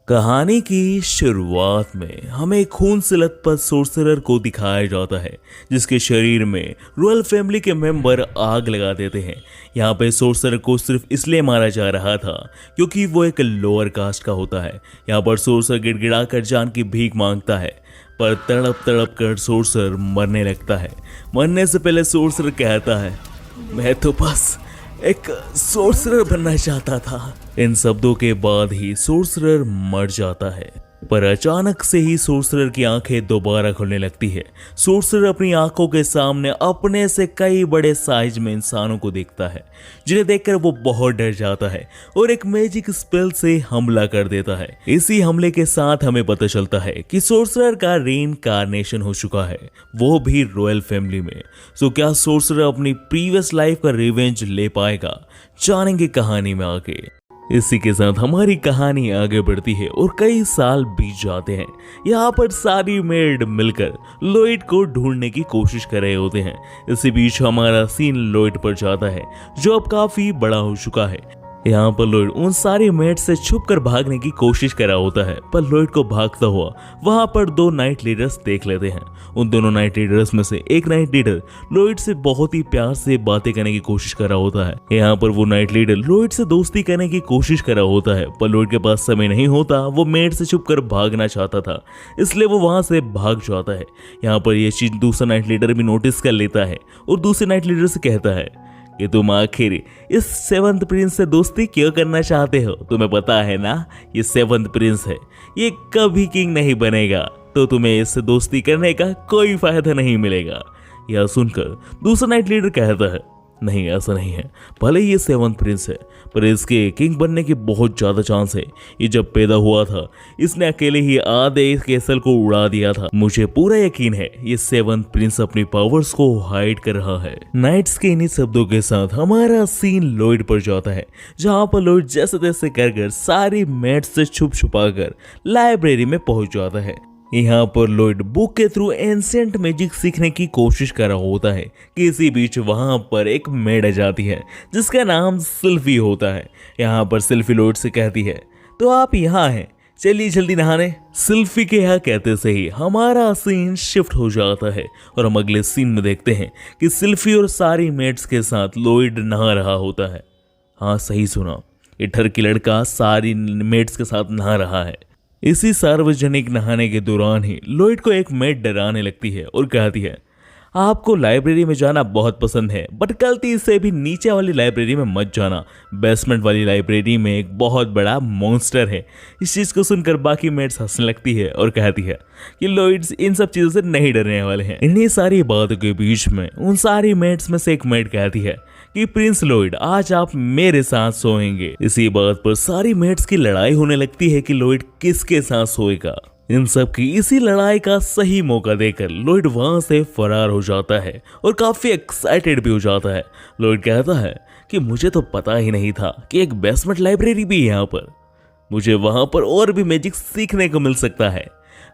कहानी की शुरुआत में हमें खून से लथपथ सोर्सरर को दिखाया जाता है जिसके शरीर में रॉयल फैमिली के मेंबर आग लगा देते हैं। यहाँ पे सोर्सरर को सिर्फ इसलिए मारा जा रहा था क्योंकि वो एक लोअर कास्ट का होता है। यहाँ पर सोर्सरर गिड़गिड़ाकर जान की भीख मांगता है पर तड़प तड़प कर सोर्सरर मरने लगता है। मरने से पहले सोर्सरर कहता है, मैं तो बस एक सोर्सरर बनना चाहता था। इन शब्दों के बाद ही सोर्सरर मर जाता है पर अचानक से ही सोर्सरर की आंखें दोबारा खुलने लगती है। सोर्सरर अपनी आंखों के सामने अपने से कई बड़े साइज में इंसानों को देखता है जिन्हें देखकर वो बहुत डर जाता है और एक मैजिक स्पेल से हमला कर देता है। इसी हमले के साथ हमें पता चलता है कि सोर्सरर का रीइंकार्नेशन हो चुका है, वो भी रॉयल फैमिली में। सो क्या सोर्सरर अपनी प्रीवियस लाइफ का रिवेंज ले पाएगा, जानेंगे कहानी में आगे। इसी के साथ हमारी कहानी आगे बढ़ती है और कई साल बीत जाते हैं। यहाँ पर सारी मेड मिलकर लॉयड को ढूंढने की कोशिश कर रहे होते हैं। इसी बीच हमारा सीन लॉयड पर जाता है जो अब काफी बड़ा हो चुका है। यहाँ पर लॉयड उन सारी मेड से छुपकर भागने की कोशिश कर रहा होता है पर लॉयड को भागता हुआ वहां पर दो नाइट लीडर्स देख लेते हैं। उन दोनों नाइट लीडर्स में से एक नाइट लीडर लॉयड से बहुत ही प्यार से बातें करने की कोशिश कर रहा होता है। यहाँ पर वो नाइट लीडर लॉयड से दोस्ती करने की कोशिश कर रहा होता है पर लॉयड के पास समय नहीं होता। वो मेड से छुपकर भागना चाहता था इसलिए वो वहां से भाग जाता है। यहाँ पर यह चीज दूसरा नाइट लीडर भी नोटिस कर लेता है और दूसरे नाइट लीडर से कहता है कि तुम आखिर इस सेवंथ प्रिंस से दोस्ती क्यों करना चाहते हो। तुम्हें पता है ना ये सेवंथ प्रिंस है, ये कभी किंग नहीं बनेगा, तो तुम्हें इससे दोस्ती करने का कोई फायदा नहीं मिलेगा। यह सुनकर दूसरा नाइट लीडर कहता है, नहीं ऐसा नहीं है, भले ही ये सेवंथ प्रिंस है पर इसके किंग बनने की बहुत ज्यादा चांस है। ये जब पैदा हुआ था इसने अकेले ही आधे इस केसल को उड़ा दिया था। मुझे पूरा यकीन है ये सेवंथ प्रिंस अपनी पावर्स को हाइड कर रहा है। नाइट्स के इन्हीं शब्दों के साथ हमारा सीन लॉयड पर जाता है जहाँ पर लॉयड जैसे तैसे कर सारी मेट्स से छुप छुपा कर लाइब्रेरी में पहुंच जाता है। यहाँ पर लॉयड बुक के थ्रू एंशिएंट मैजिक सीखने की कोशिश कर रहा होता है कि इसी बीच वहां पर एक मेड आ जाती है जिसका नाम सिल्फी होता है। यहाँ पर सिल्फी लॉयड से कहती है, तो आप यहाँ हैं, चलिए जल्दी नहाने। सिल्फी के यहाँ कहते से ही हमारा सीन शिफ्ट हो जाता है और हम अगले सीन में देखते हैं कि सिल्फी और सारी मेड्स के साथ लॉयड नहा रहा होता है। हाँ सही सुना, ये ठरकी लड़का सारी मेड्स के साथ नहा रहा है। इसी सार्वजनिक नहाने के दौरान ही लॉयड को एक मेड डराने लगती है और कहती है, आपको लाइब्रेरी में जाना बहुत पसंद है बट गलती से भी नीचे वाली लाइब्रेरी में मत जाना, बेसमेंट वाली लाइब्रेरी में एक बहुत बड़ा मॉन्स्टर है। इस चीज़ को सुनकर बाकी मेट्स हंसने लगती है और कहती है कि लॉयड इन सब चीज़ों से नहीं डरने वाले हैं। इन्हीं सारी बातों के बीच में उन सारी मेट्स में से एक मेट कहती है कि प्रिंस लॉयड आज आप मेरे साथ सोएंगे। इसी बात पर सारी मेट्स की लड़ाई होने लगती है कि लॉयड किसके साथ सोएगा। इन सब की इसी लड़ाई का सही मौका देकर लॉयड वहां से फरार हो जाता है और काफी एक्साइटेड भी हो जाता है। लॉयड कहता है कि मुझे तो पता ही नहीं था कि एक बेसमेंट लाइब्रेरी भी है यहाँ पर, मुझे वहां पर और भी मैजिक सीखने को मिल सकता है।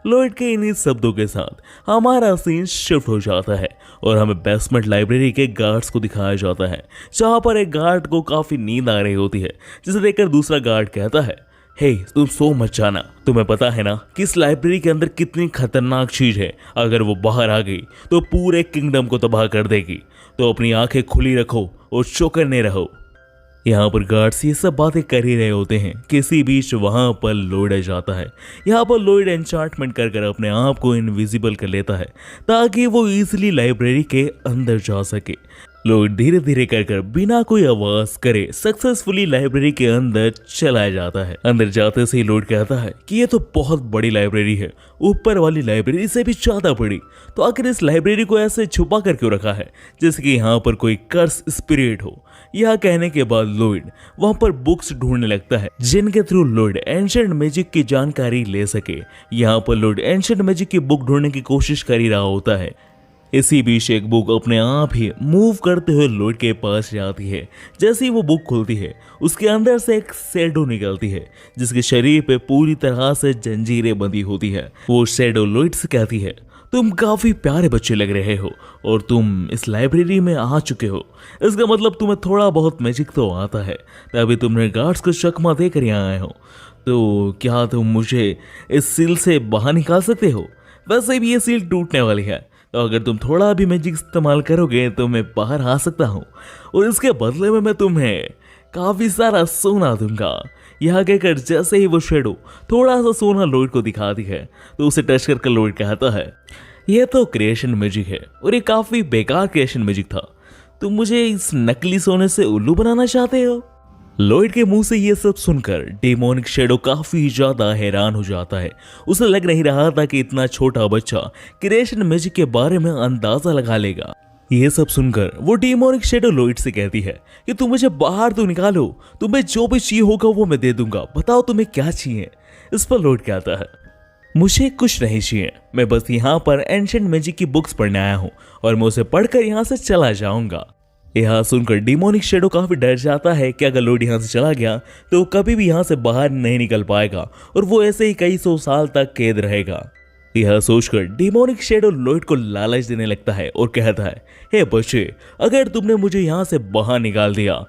लॉयड के इन्हीं शब्दों के साथ हमारा सीन शिफ्ट हो जाता है और हमें बेसमेंट लाइब्रेरी के गार्ड्स को दिखाया जाता है जहाँ पर एक गार्ड को काफी नींद आ रही होती है जिसे देखकर दूसरा गार्ड कहता है, हे तुम सो मत जाना, तुम्हें पता है ना कि इस लाइब्रेरी के अंदर कितनी खतरनाक चीज है, अगर वो बाहर आ गई तो पूरे किंगडम को तबाह कर देगी, तो अपनी आंखें खुली रखो और चौकन्ने रहो। यहाँ पर गार्ड्स ये सब बातें कर ही रहे होते हैं कि इसी बीच वहां पर लॉयड आ जाता है। यहाँ पर लॉयड एन्चांटमेंट कर अपने आप को इनविजिबल कर लेता है ताकि वो इजीली लाइब्रेरी के अंदर जा सके। लॉयड धीरे धीरे कर बिना कोई आवाज करे सक्सेसफुली लाइब्रेरी के अंदर चला जाता है। अंदर जाते से ही लॉयड कहता है कि ये तो बहुत बड़ी लाइब्रेरी है, ऊपर वाली लाइब्रेरी से भी ज्यादा बड़ी, तो आखिर इस लाइब्रेरी को ऐसे छुपा कर क्यों रखा है जैसे कि यहाँ पर कोई कर्स स्पिरिट हो। यह कहने के बाद लॉयड वहां पर बुक्स ढूंढने लगता है जिनके थ्रू लॉयड एंशिएंट मैजिक की जानकारी ले सके। यहाँ पर लॉयड एंशिएंट मैजिक की बुक ढूंढने की कोशिश कर ही रहा होता है। इसी बीच एक बुक अपने आप ही मूव करते हुए लॉयड के पास जाती है। जैसे ही वो बुक खुलती है उसके अंदर से एक शैडो निकलती है जिसके शरीर पे पूरी तरह से जंजीरें बंधी होती है। वो शैडो लॉयड से कहती है, तुम काफी प्यारे बच्चे लग रहे हो और तुम इस लाइब्रेरी में आ चुके हो, इसका मतलब तुम्हें थोड़ा बहुत मैजिक तो आता है, तभी तुमने गार्ड्स को चकमा देकर यहाँ आए हो। तो क्या तुम मुझे इस सील से बाहर निकाल सकते हो? वैसे भी ये सील टूटने वाली है, तो अगर तुम थोड़ा भी मैजिक इस्तेमाल करोगे तो मैं बाहर आ सकता हूँ, और इसके बदले में मैं तुम्हें काफी सारा सोना दूंगा। यह कहकर जैसे ही वो शेडो थोड़ा सा सोना लॉयड को दिखाती है, तो उसे टच कर लॉयड कहता है, यह तो क्रिएशन मैजिक है और ये काफी बेकार क्रिएशन मैजिक था। तुम मुझे इस नकली सोने से उल्लू बनाना चाहते हो? लॉयड के मुंह से ये सब सुनकर डेमोनिक शेडो काफी ज्यादा हैरान हो जाता है। उसे लग नहीं रहा था कि इतना छोटा बच्चा क्रिएशन मैजिक के बारे में अंदाजा लगा लेगा। ये सब सुनकर वो डेमोनिक शेडो लॉयड से कहती है कि तुम मुझे बाहर तो निकालो, तुम्हें जो भी चाहिए होगा वो मैं दे दूंगा, बताओ तुम्हें क्या चाहिए। इस पर लॉयड कहता है, मुझे कुछ नहीं चाहिए, मैं बस यहाँ पर एंशिएंट मैजिक की बुक्स पढ़ने आया हूँ और मैं उसे पढ़कर यहाँ से चला जाऊंगा। यह सुनकर डेमोनिक शेडो काफी डर जाता है कि अगर लॉयड यहाँ से चला गया तो वो कभी भी यहाँ से बाहर नहीं निकल पाएगा और वो ऐसे ही कई सौ साल तक कैद रहेगा। यह सोचकर डेमोनिक शेडो लॉयड को लालच देने लगता है और कहता है, हे बच्चे, अगर तुमने मुझे यहाँ से बाहर निकाल दिया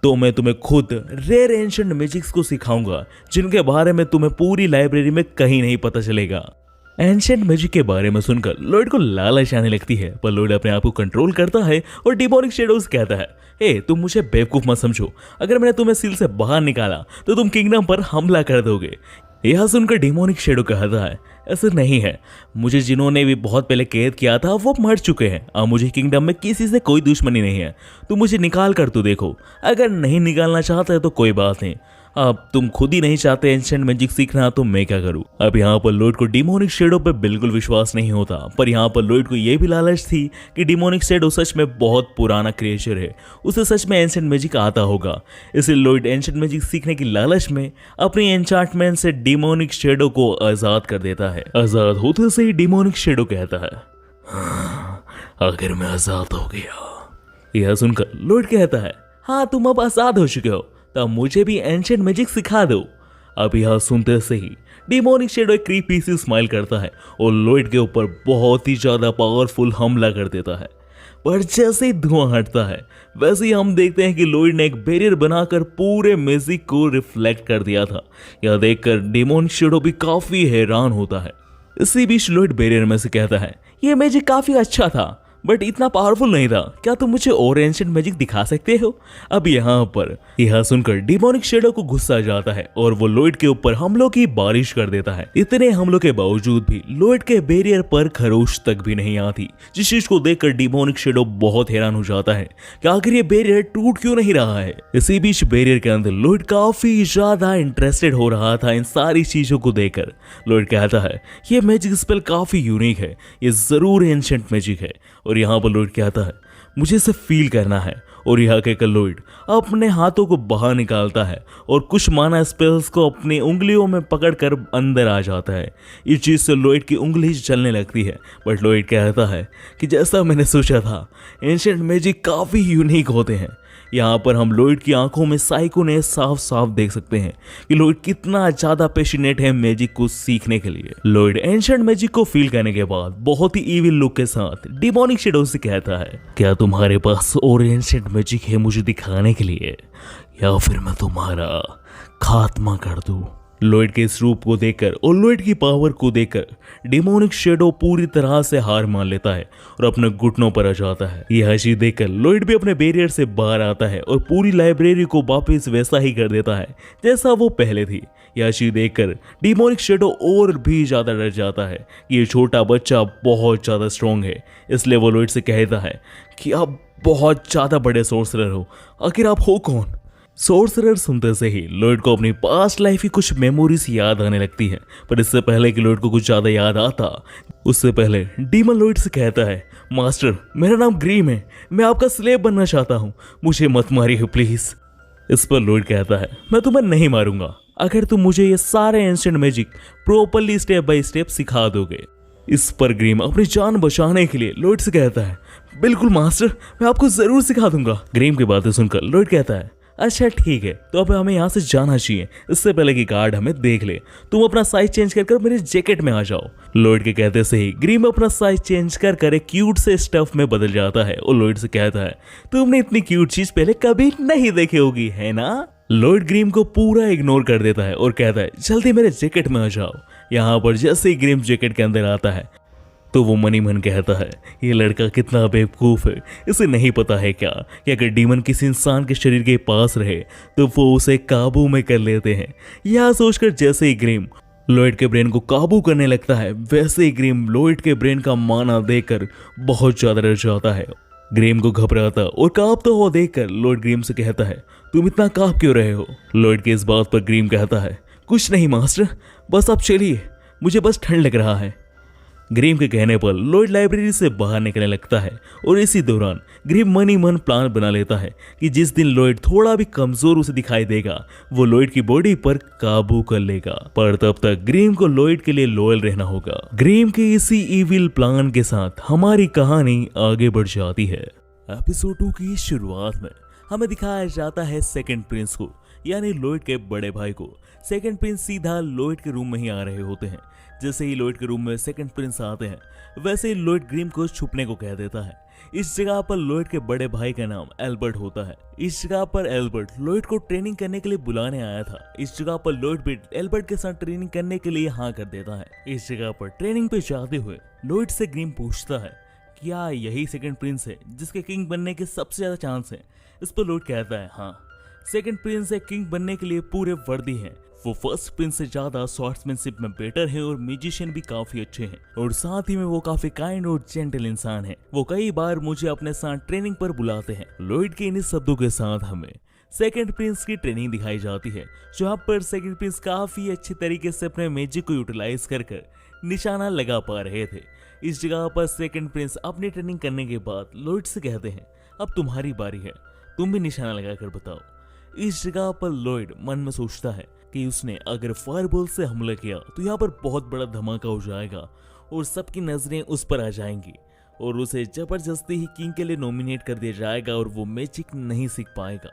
तो मैं तुम्हें खुद रेयर एंशिएंट मैजिक्स को सिखाऊंगा, जिनके बारे में तुम्हें पूरी लाइब्रेरी में कहीं नहीं पता चलेगा। एंशिएंट मैजिक के बारे में सुनकर लॉयड को लालच आने लगती है, पर लॉयड अपने आप को कंट्रोल करता है और डेमोनिक शेडोज कहता है, हे तुम मुझे बेवकूफ मत समझो, अगर मैंने तुम्हें सील से बाहर निकाला तो तुम किंगडम पर हमला कर दोगे। यह सुनकर डेमोनिक शेडो कहता है, ऐसा नहीं है, मुझे जिन्होंने भी बहुत पहले कैद किया था वो मर चुके हैं, अब मुझे किंगडम में किसी से कोई दुश्मनी नहीं है, तुम मुझे निकाल कर तो देखो, अगर नहीं निकालना चाहते तो कोई बात नहीं, अब तुम खुद ही नहीं चाहते एंशिएंट मैजिक सीखना तो मैं क्या करूं। अब यहाँ पर लॉयड को डेमोनिक शेडो पे बिल्कुल विश्वास नहीं होता, पर यहाँ पर लॉयड को यह भी लालच थी कि डेमोनिक शेडो सच में बहुत पुराना क्रिएचर है, उसे सच में एंशिएंट मैजिक आता होगा। इसलिए लॉयड एंशिएंट मैजिक सीखने की लालच में अपनी एन्चांटमेंट से डेमोनिक शेडो को आजाद कर देता है। आजाद होते से ही डेमोनिक शेडो कहता है, अगर मैं आजाद हो गया। यह सुनकर लॉयड कहता है, हाँ तुम अब आजाद हो चुके हो, तब मुझे भी एंशिएंट मैजिक सिखा दो। अब यह सुनते से ही डेमोनिक शेडो एक क्रीपी सी स्माइल करता है और लॉयड के ऊपर बहुत ही ज्यादा पावरफुल हमला कर देता है। पर जैसे ही धुआं हटता है वैसे ही हम देखते हैं कि लॉयड ने एक बैरियर बनाकर पूरे मैजिक को रिफ्लेक्ट कर दिया था। यह देखकर डेमोनिक शेडो भी काफी हैरान होता है। इसी बीच लॉयड बैरियर में से कहता है, यह मैजिक काफी अच्छा था बट इतना पावरफुल नहीं था, क्या तुम मुझे और एंशिएंट मैजिक दिखा सकते हो? अब यहाँ पर यह सुनकर डेमोनिक शेडो को गुस्सा आ जाता है और वो लॉयड के ऊपर हमलों की बारिश कर देता है। इतने हमलों के बावजूद भी लॉयड के बैरियर पर खरोच तक भी नहीं आती, जिस चीज को देखकर डेमोनिक शेडो बहुत हैरान हो जाता है कि आखिर ये बैरियर टूट क्यों नहीं रहा है। इसी बीच बैरियर के अंदर लॉयड काफी ज्यादा इंटरेस्टेड हो रहा था इन सारी चीजों को देखकर। लॉयड कहता है, ये मैजिक स्पेल काफी यूनिक है, ये जरूर एंशिएंट मैजिक है। और यहाँ पर लॉयड कहता है, मुझे इसे फील करना है। और यहाँ कहकर लॉयड अपने हाथों को बाहर निकालता है और कुछ माना स्पेल्स को अपनी उंगलियों में पकड़कर अंदर आ जाता है। इस चीज से लॉयड की उंगली चलने लगती है, बट लॉयड कहता है कि जैसा मैंने सोचा था, एंशिएंट मैजिक काफी यूनिक होते हैं। यहाँ पर हम लॉयड की आंखों में साइकोनेस साफ साफ देख सकते हैं कि लॉयड कितना ज्यादा पैशनेट है मैजिक को सीखने के लिए। लॉयड एंशिएंट मैजिक को फील करने के बाद बहुत ही इविल लुक के साथ डेमोनिक शेडो से कहता है, क्या तुम्हारे पास और एंशिएंट मैजिक है मुझे दिखाने के लिए, या फिर मैं तुम्हारा खात्मा कर दूं? लॉयड के इस रूप को देखकर और लॉयड की पावर को देखकर डेमोनिक शेडो पूरी तरह से हार मान लेता है और अपने घुटनों पर आ जाता है। यह चीज देखकर लॉयड भी अपने बैरियर से बाहर आता है और पूरी लाइब्रेरी को वापस वैसा ही कर देता है जैसा वो पहले थी। यह चीज देखकर डेमोनिक शेडो और भी ज्यादा डर जाता है। ये छोटा बच्चा बहुत ज्यादा स्ट्रॉन्ग है, इसलिए वो लॉयड से कहता है कि आप बहुत ज्यादा बड़े सोर्सरर हो, आखिर आप हो कौन? सोर्सरर सुनते से ही लॉयड को अपनी पास्ट लाइफ की कुछ मेमोरीज याद आने लगती है, पर इससे पहले कि लॉयड को कुछ ज्यादा याद आता उससे पहले डीमन लॉयड से कहता है, मास्टर मेरा नाम ग्रीम है, मैं आपका स्लेव बनना चाहता हूँ, मुझे मत मारिए प्लीज। इस पर लॉयड कहता है, मैं तुम्हें नहीं मारूंगा अगर तुम मुझे ये सारे ancient magic properly step by step सिखा दोगे। इस पर ग्रीम अपनी जान बचाने के लिए लॉयड से कहता है, बिल्कुल मास्टर, मैं आपको जरूर सिखा दूंगा। ग्रीम की बातें सुनकर लॉयड कहता है, अच्छा ठीक है, तो अब हमें यहाँ से जाना चाहिए, इससे पहले कि गार्ड हमें देख ले। तुम अपना साइज चेंज कर मेरे जैकेट में आ जाओ। लॉयड के कहते से ही ग्रीम अपना साइज चेंज कर एक क्यूट से स्टफ में बदल जाता है और लॉयड से कहता है तुमने इतनी क्यूट चीज पहले कभी नहीं देखी होगी, है ना? लॉयड ग्रीम को पूरा इग्नोर कर देता है और कहता है जल्दी मेरे जैकेट में आ जाओ। यहाँ पर जैसे ही ग्रीम जैकेट के अंदर आता है तो वो मनी मन कहता है ये लड़का कितना बेवकूफ़ है, इसे नहीं पता है क्या कि अगर डीमन किसी इंसान के शरीर के पास रहे तो वो उसे काबू में कर लेते हैं। यह सोचकर जैसे ही ग्रीम लॉयड के ब्रेन को काबू करने लगता है, वैसे ही ग्रीम लॉयड के ब्रेन का माना देखकर बहुत ज्यादा डर जाता है। ग्रीम को घबराता और कांपता हुआ देखकर लॉयड ग्रीम से कहता है तुम इतना कांप क्यों रहे हो? लॉयड के इस बात पर ग्रीम कहता है कुछ नहीं मास्टर, बस आप चलिए, मुझे बस ठंड लग रहा है। ग्रीम के कहने पर लॉयड लाइब्रेरी से बाहर निकलने लगता है और इसी दौरान ग्रीम मनी मन प्लान बना लेता है कि जिस दिन लॉयड थोड़ा भी कमजोर उसे दिखाई देगा वो लॉयड की बॉडी पर काबू कर लेगा, पर तब तक ग्रीम को लॉयड के लिए लॉयल रहना होगा। ग्रीम के इसी इविल प्लान के साथ हमारी कहानी आगे बढ़ जाती है। एपिसोड 2 की शुरुआत में हमें दिखाया जाता है सेकंड प्रिंस को, यानी लॉयड के बड़े भाई को। सेकंड प्रिंस सीधा लॉयड के रूम में ही आ रहे होते हैं। जैसे ही लॉयड के रूम में सेकंड प्रिंस आते हैं वैसे ही लॉयड ग्रीम को छुपने को कह देता है। इस जगह पर लॉयड के बड़े भाई का नाम एल्बर्ट होता है। इस जगह पर एल्बर्ट लॉयड को ट्रेनिंग करने के लिए बुलाने आया था। इस जगह पर लॉयड भी एल्बर्ट के साथ ट्रेनिंग करने के लिए हाँ कर देता है। इस जगह पर ट्रेनिंग पे जाते हुए लॉयड से ग्रीम पूछता है क्या यही सेकंड प्रिंस है जिसके किंग बनने के सबसे ज्यादा चांस है? इस पर लॉयड कहता है हाँ, सेकंड प्रिंस एक किंग बनने के लिए पूरे वर्दी हैं। वो फर्स्ट प्रिंस से ज्यादा स्वॉर्ड्समैनशिप में बेटर है और म्यूजिशियन भी काफी अच्छे हैं और साथ ही में वो काफी काइंड और जेंटल इंसान है। वो कई बार मुझे अपने साथ ट्रेनिंग पर बुलाते हैं। लॉयड के इन शब्दों के साथ हमें सेकंड प्रिंस की ट्रेनिंग दिखाई जाती है, जहाँ पर सेकंड प्रिंस काफी अच्छे तरीके से अपने मैजिक को यूटिलाइज कर निशाना लगा पा रहे थे। इस जगह पर सेकंड प्रिंस अपनी ट्रेनिंग करने के बाद लॉयड से कहते हैं अब तुम्हारी बारी है, तुम भी निशाना लगा कर बताओ। इस जगह पर लॉयड मन में सोचता है कि उसने अगर फायरबॉल से हमला किया तो यहाँ पर बहुत बड़ा धमाका हो जाएगा और सबकी नजरें उस पर आ जाएंगी और उसे जबरदस्ती ही किंग के लिए नॉमिनेट कर दिया जाएगा और वो मैजिक नहीं सीख पाएगा।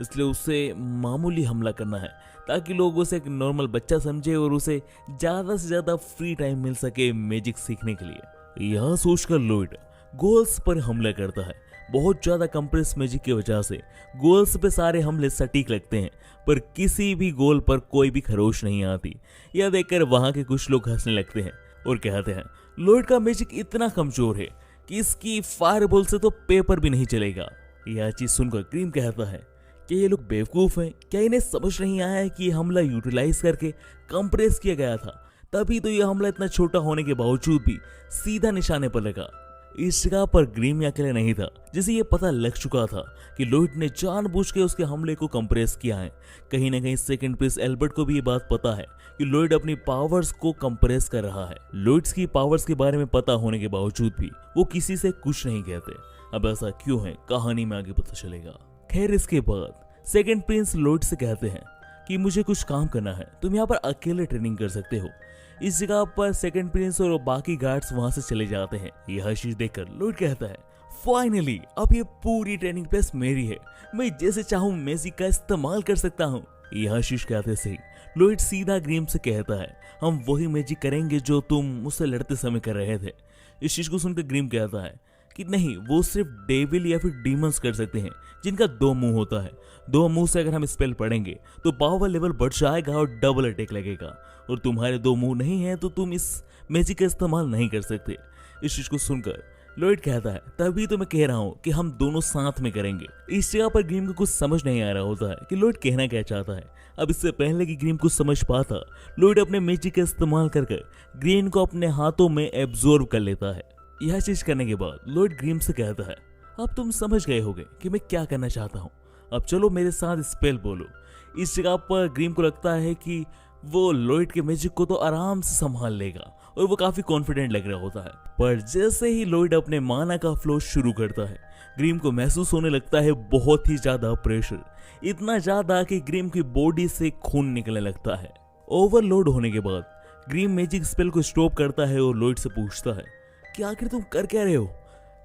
इसलिए उसे मामूली हमला करना है ताकि लोग उसे एक नॉर्मल बच्चा समझे और उसे ज्यादा से ज्यादा फ्री टाइम मिल सके मैजिक सीखने के लिए। यह सोचकर लॉयड गोल्स पर हमला करता है। बहुत ज्यादा कंप्रेस मैजिक की वजह से गोल्स पे सारे हमले सटीक लगते हैं, पर किसी भी गोल पर कोई भी खरोश नहीं आती। यह देखकर वहां के कुछ लोग हंसने लगते हैं और कहते हैं लॉयड का मैजिक इतना कमजोर है कि इसकी फायरबॉल से तो पेपर भी नहीं चलेगा। यह चीज सुनकर ग्रीम कहता है कि ये लोग बेवकूफ हैं, क्या इन्हें समझ नहीं आया है कि ये हमला यूटिलाइज करके कंप्रेस किया गया था, तभी तो यह हमला इतना छोटा होने के बावजूद भी सीधा निशाने पर लगा। इस जगह पर ग्रीम अकेले नहीं था, जिसे ये पता लग चुका था कि लॉयड ने जानबूझ के उसके हमले को कंप्रेस किया है। कहीं ना कहीं सेकंड प्रिंस एल्बर्ट को भी ये बात पता है कि लॉयड अपनी पावर्स को कंप्रेस कर रहा है। लॉयड्स की पावर्स के बारे में पता होने के बावजूद भी वो किसी से कुछ नहीं कहते। अब ऐसा क्यों है कहानी में आगे पता चलेगा। खैर इसके बाद सेकंड प्रिंस लॉयड से कहते हैं कि मुझे कुछ काम करना है, तुम यहाँ पर अकेले ट्रेनिंग कर सकते हो। इस जगह पर सेकंड प्रिंस और बाकी गार्ड्स वहां से चले जाते हैं। यह चीज देखकर लॉयड कहता है फाइनली अब ये पूरी ट्रेनिंग प्लेस मेरी है, मैं जैसे चाहूं मैजिक का इस्तेमाल कर सकता हूँ। यह चीज कहते से लॉयड सीधा ग्रीम से कहता है हम वही मैजिक करेंगे जो तुम मुझसे लड़ते समय कर रहे थे। इस चीज को सुनकर ग्रीम कहता है कि नहीं, वो सिर्फ डेविल या फिर डीमंस कर सकते हैं जिनका 2 मुंह होता है। 2 मुंह से अगर हम स्पेल पढ़ेंगे तो पावर लेवल बढ़ जाएगा और डबल अटैक लगेगा, और तुम्हारे 2 मुंह नहीं है तो तुम इस मैजिक का इस्तेमाल नहीं कर सकते। इस चीज को सुनकर लॉयड कहता है तभी तो मैं कह रहा हूँ कि हम दोनों साथ में करेंगे। इस जगह पर ग्रीम को कुछ समझ नहीं आ रहा होता है कि लॉयड कहना क्या चाहता है। अब इससे पहले कि ग्रीम कुछ समझ पाता, लॉयड अपने मैजिक का इस्तेमाल कर ग्रीन को अपने हाथों में एब्जॉर्ब कर लेता है। यह चीज करने के बाद लॉयड ग्रीम से कहता है अब तुम समझ गए होगे कि मैं क्या करना चाहता हूँ, अब चलो मेरे साथ स्पेल बोलो। इस जगह पर ग्रीम को लगता है कि वो लॉयड के मैजिक को तो आराम से संभाल लेगा और वो काफी कॉन्फिडेंट लग रहा होता है, पर जैसे ही लॉयड अपने माना का फ्लो शुरू करता है ग्रीम को महसूस होने लगता है बहुत ही ज्यादा प्रेशर, इतना ज्यादा कि ग्रीम की बॉडी से खून निकलने लगता है। ओवरलोड होने के बाद ग्रीम मैजिक स्पेल को स्टॉप करता है और लॉयड से पूछता है कि आखिर तुम कर क्या रहे हो,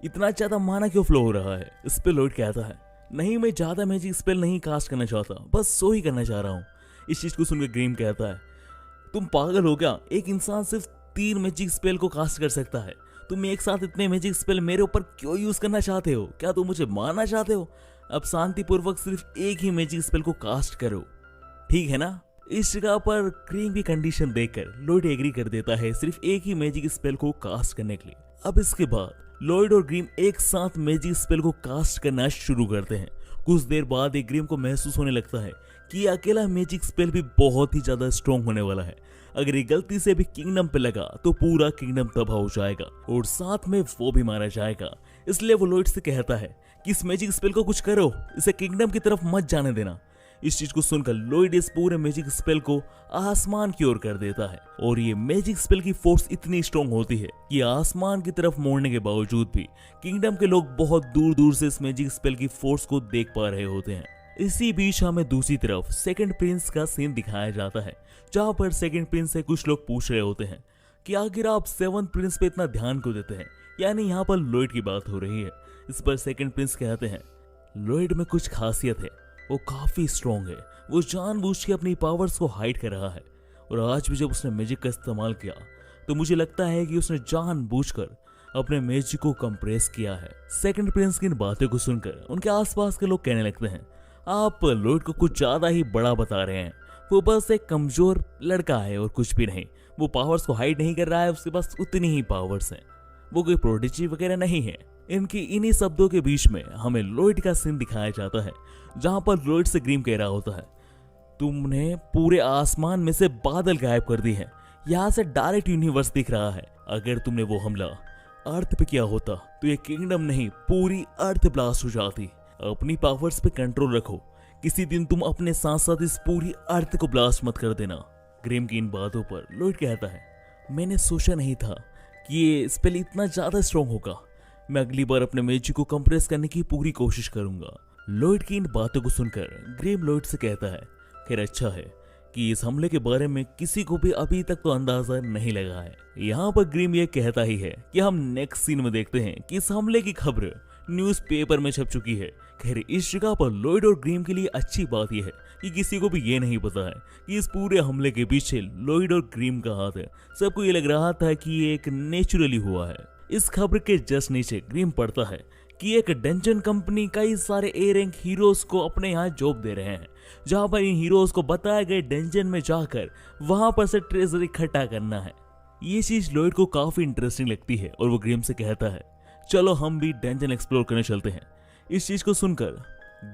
इतना ज्यादा माना क्यों फ्लो हो रहा है। इस पे लॉयड कहता है नहीं, मैं ज्यादा मैजिक स्पेल नहीं कास्ट करना चाहता, बस सो ही करना चाह रहा हूँ। इस चीज को सुनकर ग्रीम कहता है, तुम पागल हो क्या? एक इंसान सिर्फ 3 मैजिक स्पेल को कास्ट कर सकता है। तुम एक साथ इतने मैजिक स्पेल मेरे ऊपर क्यों यूज करना चाहते हो? क्या तुम मुझे मारना चाहते हो? अब शांतिपूर्वक सिर्फ एक ही मैजिक स्पेल को कास्ट करो, ठीक है ना? इस जगह पर ग्रीम की कंडीशन देखकर लॉयड एग्री कर देता है सिर्फ एक ही मैजिक स्पेल को कास्ट करने के लिए। अब इसके बाद लॉयड और ग्रीम एक साथ मैजिक स्पेल को कास्ट करना शुरू करते हैं। कुछ देर बाद एक ग्रीम को महसूस होने लगता है कि ये अकेला मैजिक स्पेल भी बहुत ही ज्यादा स्ट्रॉन्ग होने वाला है। अगर ये गलती से भी किंगडम पे लगा तो पूरा किंगडम तबाह हो जाएगा और साथ में वो भी मारा जाएगा। इसलिए वो लॉयड से कहता है कि इस मैजिक स्पेल को कुछ करो, इसे किंगडम की तरफ मत जाने देना। इस चीज को सुनकर लॉयड इस पूरे मैजिक स्पेल को आसमान की ओर कर देता है और ये मैजिक स्पेल की फोर्स इतनी स्ट्रॉन्ग होती है कि आसमान की तरफ मोड़ने के बावजूद भी किंगडम के लोग बहुत दूर दूर से इस मैजिक स्पेल की फोर्स को देख पा रहे होते हैं। इसी बीच हमें दूसरी तरफ सेकंड प्रिंस का सीन दिखाया जाता है, जहां पर सेकंड प्रिंस से कुछ लोग पूछ रहे होते हैं कि आखिर आप 7th प्रिंस पे इतना ध्यान क्यों देते हैं, यानी यहाँ पर लॉयड की बात हो रही है। इस पर सेकंड प्रिंस कहते हैं, लॉयड में कुछ खासियत है, वो काफी स्ट्रॉन्ग है, वो जानबूझ के अपनी पावर्स को हाइड कर रहा है और आज भी जब उसने मैजिक का इस्तेमाल किया तो मुझे लगता है कि उसने जानबूझकर अपने मैजिक को कंप्रेस किया है। सेकंड प्रिंस की इन बातों को सुनकर उनके आसपास के लोग कहने लगते हैं, आप लॉयड को कुछ ज्यादा ही बड़ा बता रहे हैं, वो बस एक कमजोर लड़का है और कुछ भी नहीं। वो पावर्स को हाइड नहीं कर रहा है, उसके पास उतनी ही पावर्स हैं, वो कोई प्रोडिजी वगैरह नहीं है। इनकी इन्हीं शब्दों के बीच में हमें लॉयड का सीन दिखाया जाता है, जहां पर लॉयड से ग्रीम कह रहा होता है, तुमने पूरे आसमान में से बादल गायब कर दी है, यहाँ से डायरेक्ट यूनिवर्स दिख रहा है। अगर तुमने वो हमला अर्थ पे किया होता तो ये किंगडम नहीं पूरी अर्थ ब्लास्ट हो जाती। अपनी पावर्स पे कंट्रोल रखो, किसी दिन तुम अपने साथ साथ इस पूरी अर्थ को ब्लास्ट मत कर देना। ग्रीम की इन बातों पर लॉयड कहता है, मैंने सोचा नहीं था कि ये स्पेल इतना ज्यादा स्ट्रॉन्ग होगा, मैं अगली बार अपने मैजिक को कंप्रेस करने की पूरी कोशिश करूंगा। लॉयड की इन बातों को सुनकर ग्रीम लॉयड से कहता है, खैर अच्छा है कि इस हमले के बारे में किसी को भी अभी तक तो अंदाजा नहीं लगा है। यहाँ पर ग्रीम ये कहता ही है कि हम नेक्स्ट सीन में देखते हैं कि इस हमले की खबर न्यूज़पेपर में छप चुकी है। खैर इस जगह पर लॉयड और ग्रीम के लिए अच्छी बात यह है कि किसी को भी ये नहीं पता है कि इस पूरे हमले के पीछे लॉयड और ग्रीम का हाथ है। सबको ये लग रहा था कि ये एक नेचुरली हुआ है। इस खबर के जस्ट नीचे ग्रीम पढ़ता है कि एक डंजन कंपनी कई सारे ए रैंक हीरोज को अपने यहाँ जॉब दे रहे हैं, जहां पर इन हीरोज को बताए गए डंजन में जाकर वहां पर से ट्रेजर इकट्ठा करना है। ये चीज लॉयड को काफी इंटरेस्टिंग लगती है और वो ग्रीम से कहता है, चलो हम भी डंजन एक्सप्लोर करने चलते हैं। इस चीज को सुनकर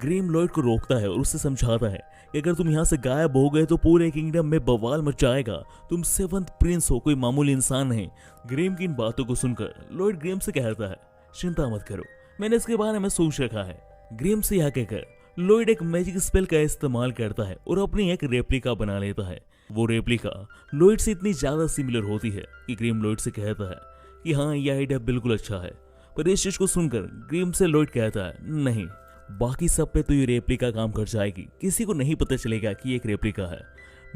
ग्रीम लॉयड को रोकता है और उससे समझाता है कि अगर तुम यहाँ से गायब हो गए तो पूरे किंगडम में बवाल मच जाएगा, तुम 7th प्रिंस हो, कोई मामूली इंसान नहीं। ग्रीम की इन बातों को सुनकर लॉयड ग्रीम से कहता है, चिंता मत करो, मैंने इसके बारे में सोच रखा है। ग्रीम से यह कहकर लॉयड एक मैजिक स्पेल का इस्तेमाल करता है और अपनी एक रेप्लिका बना लेता है। वो रेप्लिका लॉयड से इतनी ज्यादा सिमिलर होती है कि ग्रीम लॉयड से कहता है कि हाँ यह आइडिया बिल्कुल अच्छा है। पर इस चीज को सुनकर ग्रीम से लॉयड कहता है, नहीं, बाकी सब पे तो ये रेप्लिका काम कर जाएगी, किसी को नहीं पता चलेगा कि एक रेप्लिका है,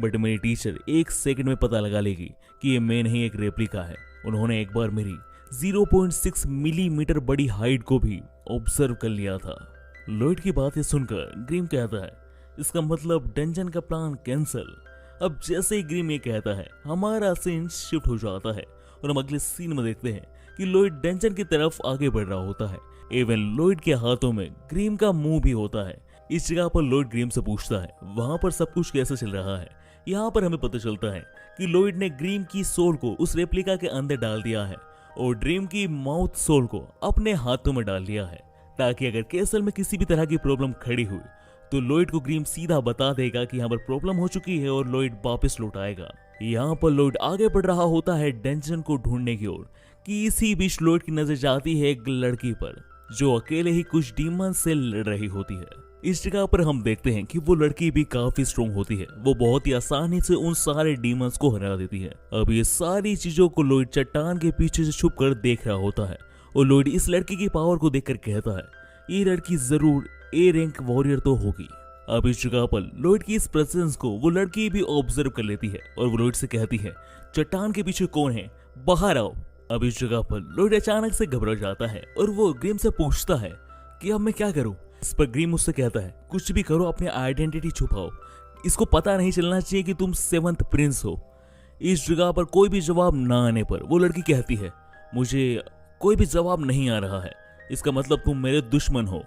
बट मेरी टीचर 1 सेकंड में पता लगा लेगी कि ये मैं नहीं एक रेप्लिका है। उन्होंने एक बार मेरी 0.6 मिलीमीटर बड़ी हाइट को भी ऑब्जर्व कर लिया था। लॉयड की बातें सुनकर ग्रीम कहता है, इसका मतलब डंजन का प्लान कैंसिल। अब जैसे ही ग्रीम ये कहता है हमारा सीन शिफ्ट हो जाता है और हम अगले सीन में देखते हैं कि लॉयड डंजन की तरफ आगे बढ़ रहा होता है। एवं लॉयड के हाथों में ग्रीम का मुंह भी होता है। इस जगह पर लॉयड ग्रीम से पूछता है वहां पर सब कुछ कैसे चल रहा है। यहाँ पर हमें पता चलता है कि लॉयड ने ग्रीम की सोल को उस रेप्लिका के अंदर डाल दिया है और ड्रीम की माउथ सोल को अपने हाथों में डाल दिया है, ताकि अगर कैसल में किसी भी तरह की प्रॉब्लम खड़ी हुई तो लॉयड को ग्रीम सीधा बता देगा कि यहाँ पर प्रॉब्लम हो चुकी है और लॉयड वापस लौट आएगा। यहाँ पर लॉयड आगे बढ़ रहा होता है डंजन को ढूंढने की ओर कि इसी बीच लॉयड की नजर जाती है एक लड़की पर जो अकेले ही कुछ डीमन से लड़ रही होती है। इस जगह पर हम देखते हैं कि वो लड़की भी काफी स्ट्रॉन्ग होती है, वो बहुत ही आसानी से उन सारे डीमंस को हरा देती है। अब ये सारी चीजों को लॉयड चट्टान के पीछे से छुप कर देख रहा होता है और लॉयड इस लड़की की पावर को देखकर कहता है, ये लड़की जरूर ए रैंक वॉरियर तो होगी। अब इस जगह पर लॉयड की इस प्रेजेंस को वो लड़की भी ऑब्जर्व कर लेती है और वो लॉयड से कहती है, चट्टान के पीछे कौन है, बाहर आओ। अब इस जगह पर लॉयड अचानक से घबरा जाता है और वो ग्रीम से पूछता है कि अब मैं क्या करूं। इस पर ग्रीम मुझसे कहता है, कुछ भी करो अपनी आइडेंटिटी छुपाओ, इसको पता नहीं चलना चाहिए कि तुम 7th प्रिंस हो। इस जगह पर कोई भी जवाब ना आने पर वो लड़की कहती है, मुझे कोई भी जवाब नहीं आ रहा है, इसका मतलब तुम मेरे दुश्मन हो।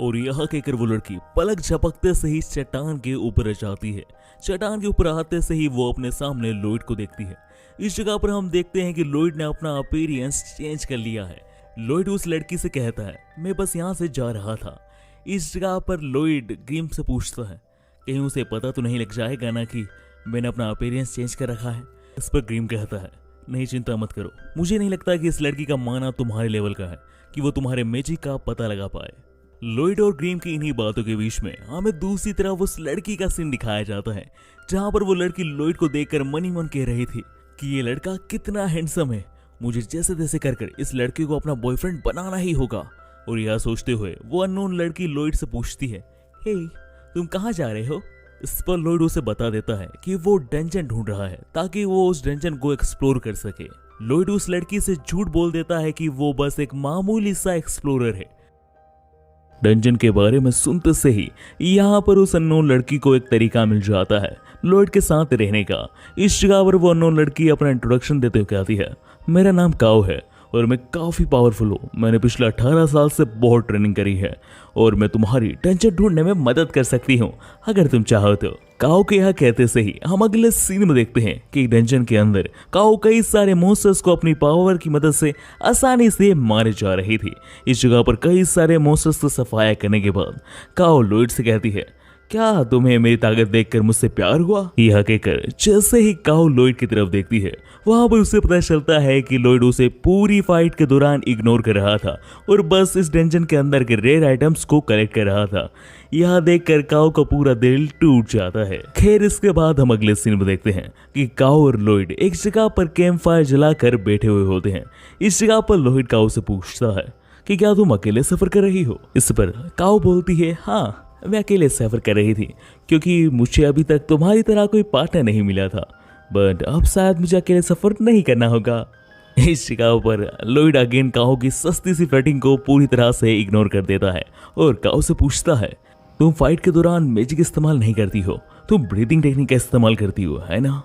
और यह कहकर वो लड़की पलक झपकते से ही चट्टान के ऊपर आ जाती है। चट्टान के ऊपर आते से ही वो अपने सामने लॉयड को देखती है। इस जगह पर हम देखते हैं कि लॉयड ने अपना अपीयरेंस चेंज कर लिया है। लॉयड उस लड़की से कहता है, मैं बस यहाँ से जा रहा था। इस जगह पर लॉयड ग्रीम से पूछता है, कहीं उसे पता तो नहीं लग जाएगा ना कि मैंने अपना अपीयरेंस चेंज कर रखा है। इस पर ग्रीम कहता है, नहीं चिंता मत करो, मुझे नहीं लगता कि इस लड़की का माना तुम्हारे लेवल का है कि वो तुम्हारे मैजिक का पता लगा पाए। लॉयड और ग्रीम की इन्हीं बातों के बीच में हमें दूसरी तरफ उस लड़की का सीन दिखाया जाता है, जहां पर वो लड़की लॉयड को देखकर मन ही मन कह रही थी कि ये लड़का कितना हैंडसम है, मुझे जैसे तैसे कर इस लड़के को अपना बॉयफ्रेंड बनाना ही होगा। और यह सोचते हुए वो अननोन लड़की लॉयड से पूछती है, हे तुम कहाँ जा रहे हो? इस पर लॉयड उसे बता देता है कि वो डंजन ढूंढ रहा है ताकि वो उस डंजन को एक्सप्लोर कर सके। लॉयड उस लड़की से झूठ बोल देता है कि वो बस एक मामूली सा एक्सप्लोरर है। डंजन के बारे में सुनते से ही यहाँ पर उस अननोन लड़की को एक तरीका मिल जाता है लॉयड के साथ रहने का। इस जगह पर वो अननोन लड़की अपना इंट्रोडक्शन देते हुए कहती है, मेरा नाम काओ है और मैं काफ़ी पावरफुल हूँ। मैंने पिछले 18 साल से बहुत ट्रेनिंग करी है और मैं तुम्हारी डंजन ढूंढने में मदद कर सकती हूँ अगर तुम चाहो तो। काओ के यह कहते से ही हम अगले सीन में देखते हैं कि डंजन के अंदर काओ कई सारे मॉन्स्टर्स को अपनी पावर की मदद से आसानी से मारे जा रही थी। इस जगह पर कई सारे मॉन्स्टर्स को सफाया करने के बाद काओ लॉयड से कहती है, क्या तुम्हें मेरी ताकत देखकर मुझसे प्यार हुआ? यह कहकर जैसे ही काओ लॉयड की तरफ देखती है, वहां पर उसे पता चलता है कि लॉयड उसे पूरी फाइट के दौरान इग्नोर कर रहा था और बस इस डंजन के अंदर के रेयर आइटम्स को कलेक्ट कर रहा था। यह देखकर काओ का पूरा दिल टूट जाता है। खैर इसके बाद हम अगले सीन में देखते हैं कि काओ और लॉयड एक जगह पर कैंप फायर जलाकर बैठे हुए होते हैं। इस जगह पर लॉयड काओ से पूछता है कि क्या तुम अकेले सफर कर रही हो? इस पर काओ बोलती है, हाँ मैं अकेले सफर कर रही थी क्योंकि मुझे अभी तक तुम्हारी तरह कोई पार्टनर नहीं मिला था, बट अब शायद मुझे अकेले सफर नहीं करना होगा। इस जगह पर लॉयड अगेन काओ की सस्ती सी फ्लर्टिंग को पूरी तरह से इग्नोर कर देता है और काओ से पूछता है, तुम फाइट के दौरान मैजिक इस्तेमाल नहीं करती हो, तुम ब्रीदिंग टेक्निक का इस्तेमाल करती हो, है ना?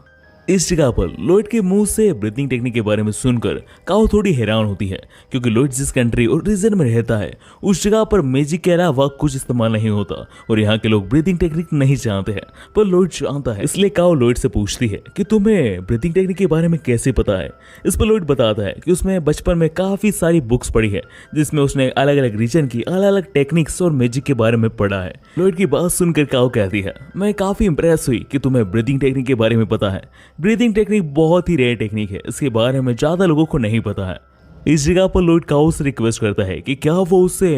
इस जगह पर लॉयड के मुंह से ब्रीदिंग टेक्निक के बारे में सुनकर काओ थोड़ी हैरान होती है क्योंकि लॉयड जिस कंट्री और रीजन में रहता है उस जगह पर मैजिक के अलावा कुछ इस्तेमाल नहीं होता और यहाँ के लोग ब्रीदिंग टेक्निक नहीं जानते हैं, पर लॉयड जानता है। इसलिए काओ लॉयड से पूछती है कि तुम्हें ब्रीदिंग टेक्निक के बारे में कैसे पता है? इस पर लॉयड बताता है कि उसने बचपन में काफी सारी बुक्स पढ़ी है जिसमें उसने अलग अलग रीजन की अलग अलग टेक्निक्स और मैजिक के बारे में पढ़ा है। लॉयड की बात सुनकर काओ कहती है, मैं काफी इंप्रेस हुई कि तुम्हें ब्रीदिंग टेक्निक के बारे में पता है। ब्रीदिंग टेक्निक बहुत ही रेयर टेक्निक है, इसके बारे में ज्यादा लोगों को नहीं पता है। इस जगह पर लॉयड काओ से रिक्वेस्ट करता है कि क्या वो उसे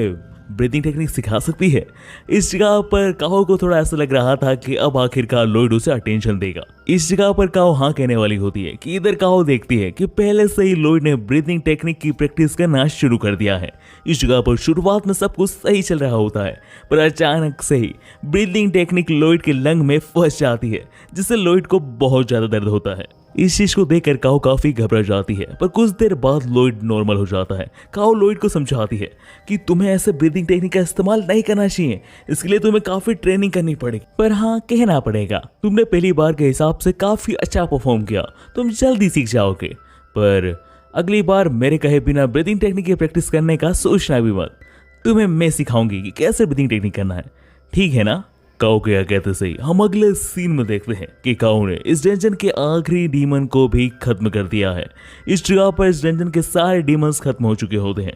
ब्रीदिंग टेक्निक सिखा सकती है। इस जगह पर काओ को थोड़ा ऐसा लग रहा था कि अब आखिरकार लॉयड उसे अटेंशन देगा। इस जगह पर काओ हाँ कहने वाली होती है कि इधर काओ देखती है कि पहले से ही लॉयड ने ब्रीदिंग टेक्निक की प्रैक्टिस करना शुरू कर दिया है। इस जगह पर शुरुआत में सब कुछ सही चल रहा होता है, पर अचानक से ही ब्रीदिंग टेक्निक लॉयड के लंग में फंस जाती है जिससे लॉयड को बहुत ज्यादा दर्द होता है। इस चीज को देखकर काओ काफी घबरा जाती है, पर कुछ देर बाद लॉयड नॉर्मल हो जाता है। काओ लॉयड को समझाती है कि तुम्हें ऐसे ब्रीदिंग टेक्निक का इस्तेमाल नहीं करना चाहिए, इसके लिए तुम्हें काफी ट्रेनिंग करनी पड़ेगी। पर हाँ कहना पड़ेगा, तुमने पहली बार के हिसाब से काफी अच्छा परफॉर्म किया, तुम जल्दी सीख जाओगे, पर अगली बार मेरे कहे बिना ब्रीदिंग टेक्निक की प्रैक्टिस करने का सोचना भी मत। तुम्हें मैं सिखाऊंगी कि कैसे ब्रीदिंग टेक्निक करना है, ठीक है ना? काओ के कहते से ही हम अगले सीन में देखते हैं कि काओ ने इस डंजन के आखिरी डीमन को भी खत्म कर दिया है। इस जगह पर इस डंजन के सारे डीमंस खत्म हो चुके होते हैं।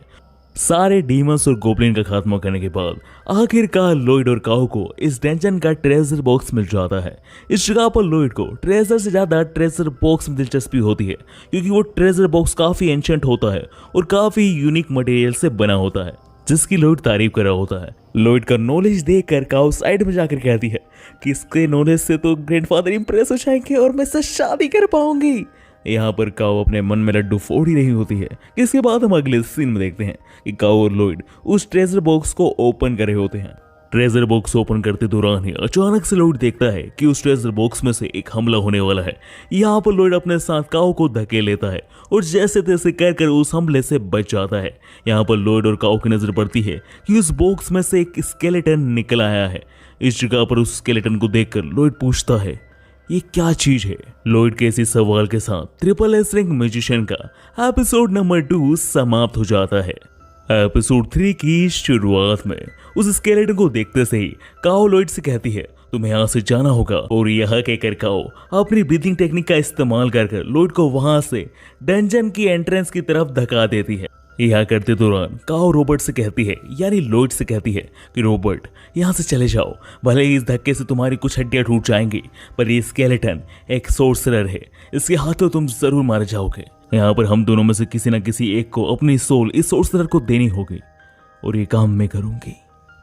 सारे डीमंस और गोब्लिन का खात्मा करने के बाद आखिरकार लॉयड और काओ को इस डंजन का ट्रेजर बॉक्स मिल जाता है। इस जगह पर लॉयड को ट्रेजर से ज्यादा ट्रेजर बॉक्स में दिलचस्पी होती है क्योंकि वो ट्रेजर बॉक्स काफी एंशिएंट होता है और काफी यूनिक मटेरियल से बना होता है जिसकी लॉयड तारीफ कर रहा होता है। लॉयड का नॉलेज देखकर काओ साइड में जाकर कहती है कि इसके नॉलेज से तो ग्रैंडफादर इंप्रेस हो जाएंगे और मैं इससे शादी कर पाऊंगी। यहाँ पर काओ अपने मन में लड्डू फोड़ ही रही होती है। इसके बाद हम अगले सीन में देखते हैं कि काओ और लॉयड उस ट्रेजर बॉक्स को ओपन कर रहे होते हैं। ट्रेजर बॉक्स ओपन करते दौरान ही अचानक से लॉयड देखता है कि उस ट्रेजर बॉक्स में से एक हमला होने वाला है। यहाँ पर लॉयड अपने साथ काओ को धकेल लेता है और जैसे तैसे कर उस हमले से बच जाता है। यहाँ पर लॉयड और काओ की नजर पड़ती है कि उस बॉक्स में से एक स्केलेटन निकल आया है। इस जगह पर उस स्केलेटन को देखकर लॉयड पूछता है, ये क्या चीज है? लॉयड के इसी सवाल के साथ ट्रिपल एस रैंक मैजिशियन का एपिसोड नंबर 2 समाप्त हो जाता है। एपिसोड 3 की शुरुआत में उस स्केलेटन को देखते से ही काओ लॉयड से कहती है, तुम्हें यहाँ से जाना होगा। और यह कहकर काओ अपनी ब्रीथिंग टेक्निक का इस्तेमाल कर लॉयड को वहां से डंजन की एंट्रेंस की तरफ धका देती है। यह करते दौरान काओ रॉबर्ट से कहती है, यानी लॉयड से कहती है कि रॉबर्ट यहाँ से चले जाओ, भले ही इस धक्के से तुम्हारी कुछ हड्डियां टूट जाएंगी, पर ये स्केलेटन एक सोर्सरर है, इसके हाथों तुम जरूर मारे जाओगे। यहाँ पर हम दोनों में से किसी न किसी एक को अपनी सोल इस सोर्सरर को देनी होगी और ये काम मैं करूंगी।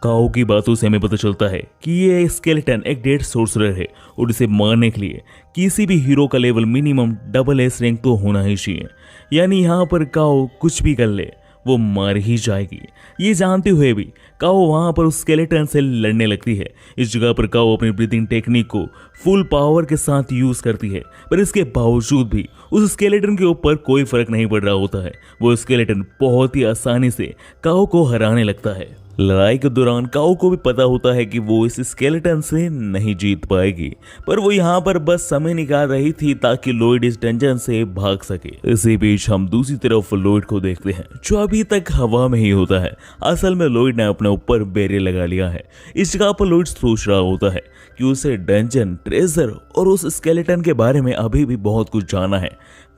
काओ की बातों से हमें पता चलता है कि ये स्केलेटन एक डेड सोर्सरर है और इसे मारने के लिए किसी भी हीरो का level minimum double S rank तो होना ही चाहिए। यानी यहाँ पर काओ कुछ भी कर ले वो मार ही जाएगी। ये जानते हुए भी काओ वहां पर उस स्केलेटन से लड़ने लगती है। इस जगह पर काओ अपनी ब्रीथिंग टेक्निक को फुल पावर के साथ यूज करती है, पर इसके बावजूद भी उस स्केलेटन के ऊपर कोई फर्क नहीं पड़ रहा होता है। वो स्केलेटन बहुत ही आसानी से काओ को हराने लगता है। लड़ाई के दौरान काओ को भी पता होता है कि वो इस स्केलेटन से नहीं जीत पाएगी, पर वो यहाँ पर बस समय निकाल रही थी ताकि लॉयड इस डंजन से भाग सके। इसी बीच हम दूसरी तरफ लॉयड को देखते हैं जो अभी तक हवा में ही होता है। असल में लॉयड ने अपने ऊपर बैरियर लगा लिया है। इस जगह पर लॉयड सोच रहा होता है कि उसे डंजन, ट्रेजर और उस स्केलेटन के बारे में अभी भी बहुत कुछ जाना है,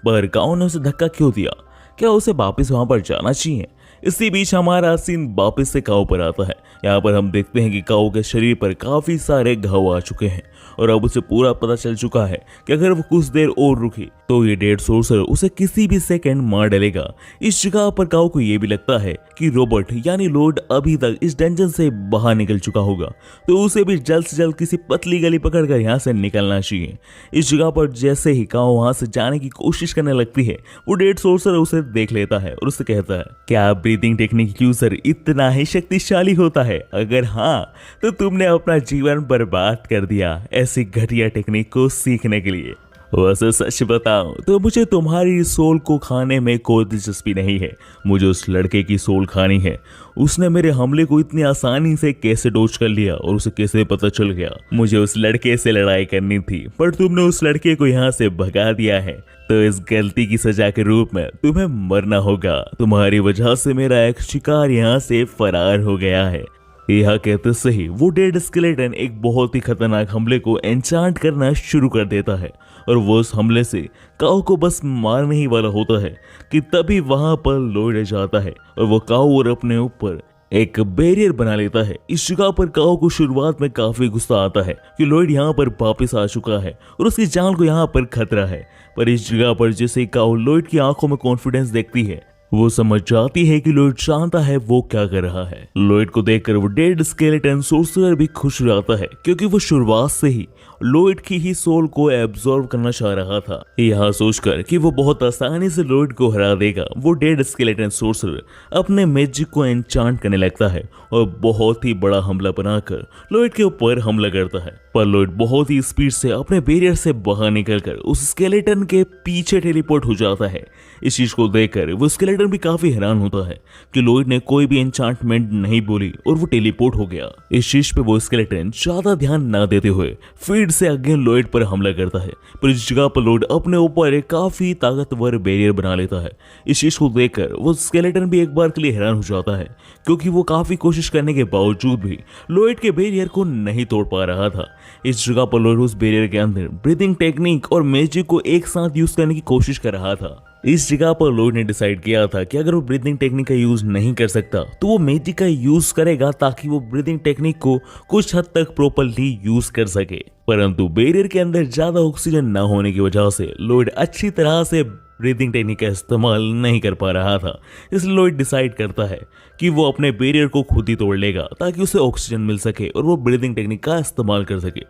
पर काओ ने उसे धक्का क्यों दिया? क्या उसे वापस वहां पर जाना चाहिए? इसी बीच हमारा सीन वापस से काओ पर आता है। यहाँ पर हम देखते हैं कि काओ के शरीर पर काफी सारे घाव आ चुके हैं और अब उसे पूरा पता चल चुका है कि अगर वो कुछ देर और रुकी तो ये डेड सोर्सर उसे किसी भी सेकंड मार डालेगा। इस जगह पर काओ को ये भी लगता है कि रॉबर्ट यानी लॉयड अभी तक इस डंजन से बाहर निकल चुका होगा, तो उसे भी जल्द से जल्द किसी पतली गली पकड़कर यहाँ से निकलना चाहिए। इस जगह पर जैसे ही काओ वहां से जाने की कोशिश करने लगती है, वो डेड सोर्सर उसे देख लेता है और उससे कहता है, क्या ब्रीथिंग टेक्निक यूजर इतना ही शक्तिशाली होता है? अगर हाँ तो तुमने अपना जीवन बर्बाद कर दिया ऐसी घटिया टेक्निक को सीखने के लिए। वैसे सच बताऊं तो मुझे तुम्हारी सोल को खाने में कोई दिलचस्पी नहीं है। मुझे उस लड़के की सोल खानी है। उसने मेरे हमले को इतनी आसानी से कैसे डोज कर लिया और उसे कैसे पता चल गया? मुझे उस लड़के से लड़ाई करनी थी, पर तुमने उस लड़के को यहाँ से भगा दिया है, तो इस गलती की सजा के रूप में तुम्हें मरना होगा। तुम्हारी वजह से मेरा एक शिकार यहाँ से फरार हो गया है। यह कहते से ही वो डेड स्केलेटन एक बहुत ही खतरनाक हमले को एन्चांट करना शुरू कर देता है और वो उस हमले से काओ को बस मारने ही वाला होता है कि तभी वहां पर लॉयड जाता है और वो काओ और अपने ऊपर एक बैरियर बना लेता है। इस जगह पर काओ को शुरुआत में काफी गुस्सा आता है कि लॉयड यहाँ पर वापस आ चुका है और उसकी जान को यहाँ पर खतरा है, पर इस जगह पर जैसे काओ लॉयड की आंखों में कॉन्फिडेंस देखती है, वो समझ जाती है कि लॉयड जानता है वो क्या कर रहा है। लॉयड को देखकर वो डेड स्केलेटन सोर्सरर भी खुश हो जाता है क्योंकि वो शुरुआत से ही लॉयड की ही सोल को एब्जॉर्ब करना चाह रहा था। यह सोचकर कि वो बहुत आसानी से लॉयड को हरा देगा, वो डेड स्केलेटन सोर्सरर अपने मैजिक को एन्चांट करने लगता है और बहुत ही बड़ा हमला बनाकर लॉयड के ऊपर हमला करता है। पर लॉयड बहुत ही स्पीड से अपने बैरियर से बाहर निकलकर उस स्केलेटन के पीछे टेलीपोर्ट हो जाता है। इस चीज को देखकर वो स्केलेटन भी काफी हैरान होता है कि लॉयड ने कोई भी एन्चांटमेंट नहीं बोली और वो टेलीपोर्ट हो गया। इस चीज पे वो स्केलेटन ज्यादा ध्यान न देते हुए फिर से अगेन लॉयड पर हमला करता है, पर इस जगह पर लॉयड अपने ऊपर एक काफी ताकतवर बैरियर बना लेता है। इस चीज को देखकर वो स्केलेटन भी एक बार के लिए हैरान हो जाता है क्योंकि वो काफी कोशिश करने के बावजूद भी लॉयड के बैरियर को नहीं तोड़ पा रहा था। इस जगह पर लॉयड उस बैरियर के अंदर ब्रीथिंग टेक्निक और मैजिक को एक साथ यूज करने की कोशिश कर रहा था। इस जगह पर लॉयड ने डिसाइड किया था कि अगर वो ब्रीथिंग टेक्निक का यूज नहीं कर सकता तो वो मैजिक का यूज करेगा ताकि वो ब्रीथिंग टेक्निक को कुछ हद तक प्रॉपर्ली यूज कर सके। परंतु बैरियर के अंदर ज्यादा ऑक्सीजन न होने की वजह से लॉयड अच्छी तरह से ब्रीथिंग टेक्निक का इस्तेमाल नहीं कर पा रहा था। इसलिए लॉयड डिसाइड करता है कि वो अपने बैरियर को खुद ही तोड़ लेगा ताकि उसे ऑक्सीजन मिल सके और वो ब्रीथिंग टेक्निक का इस्तेमाल कर सके।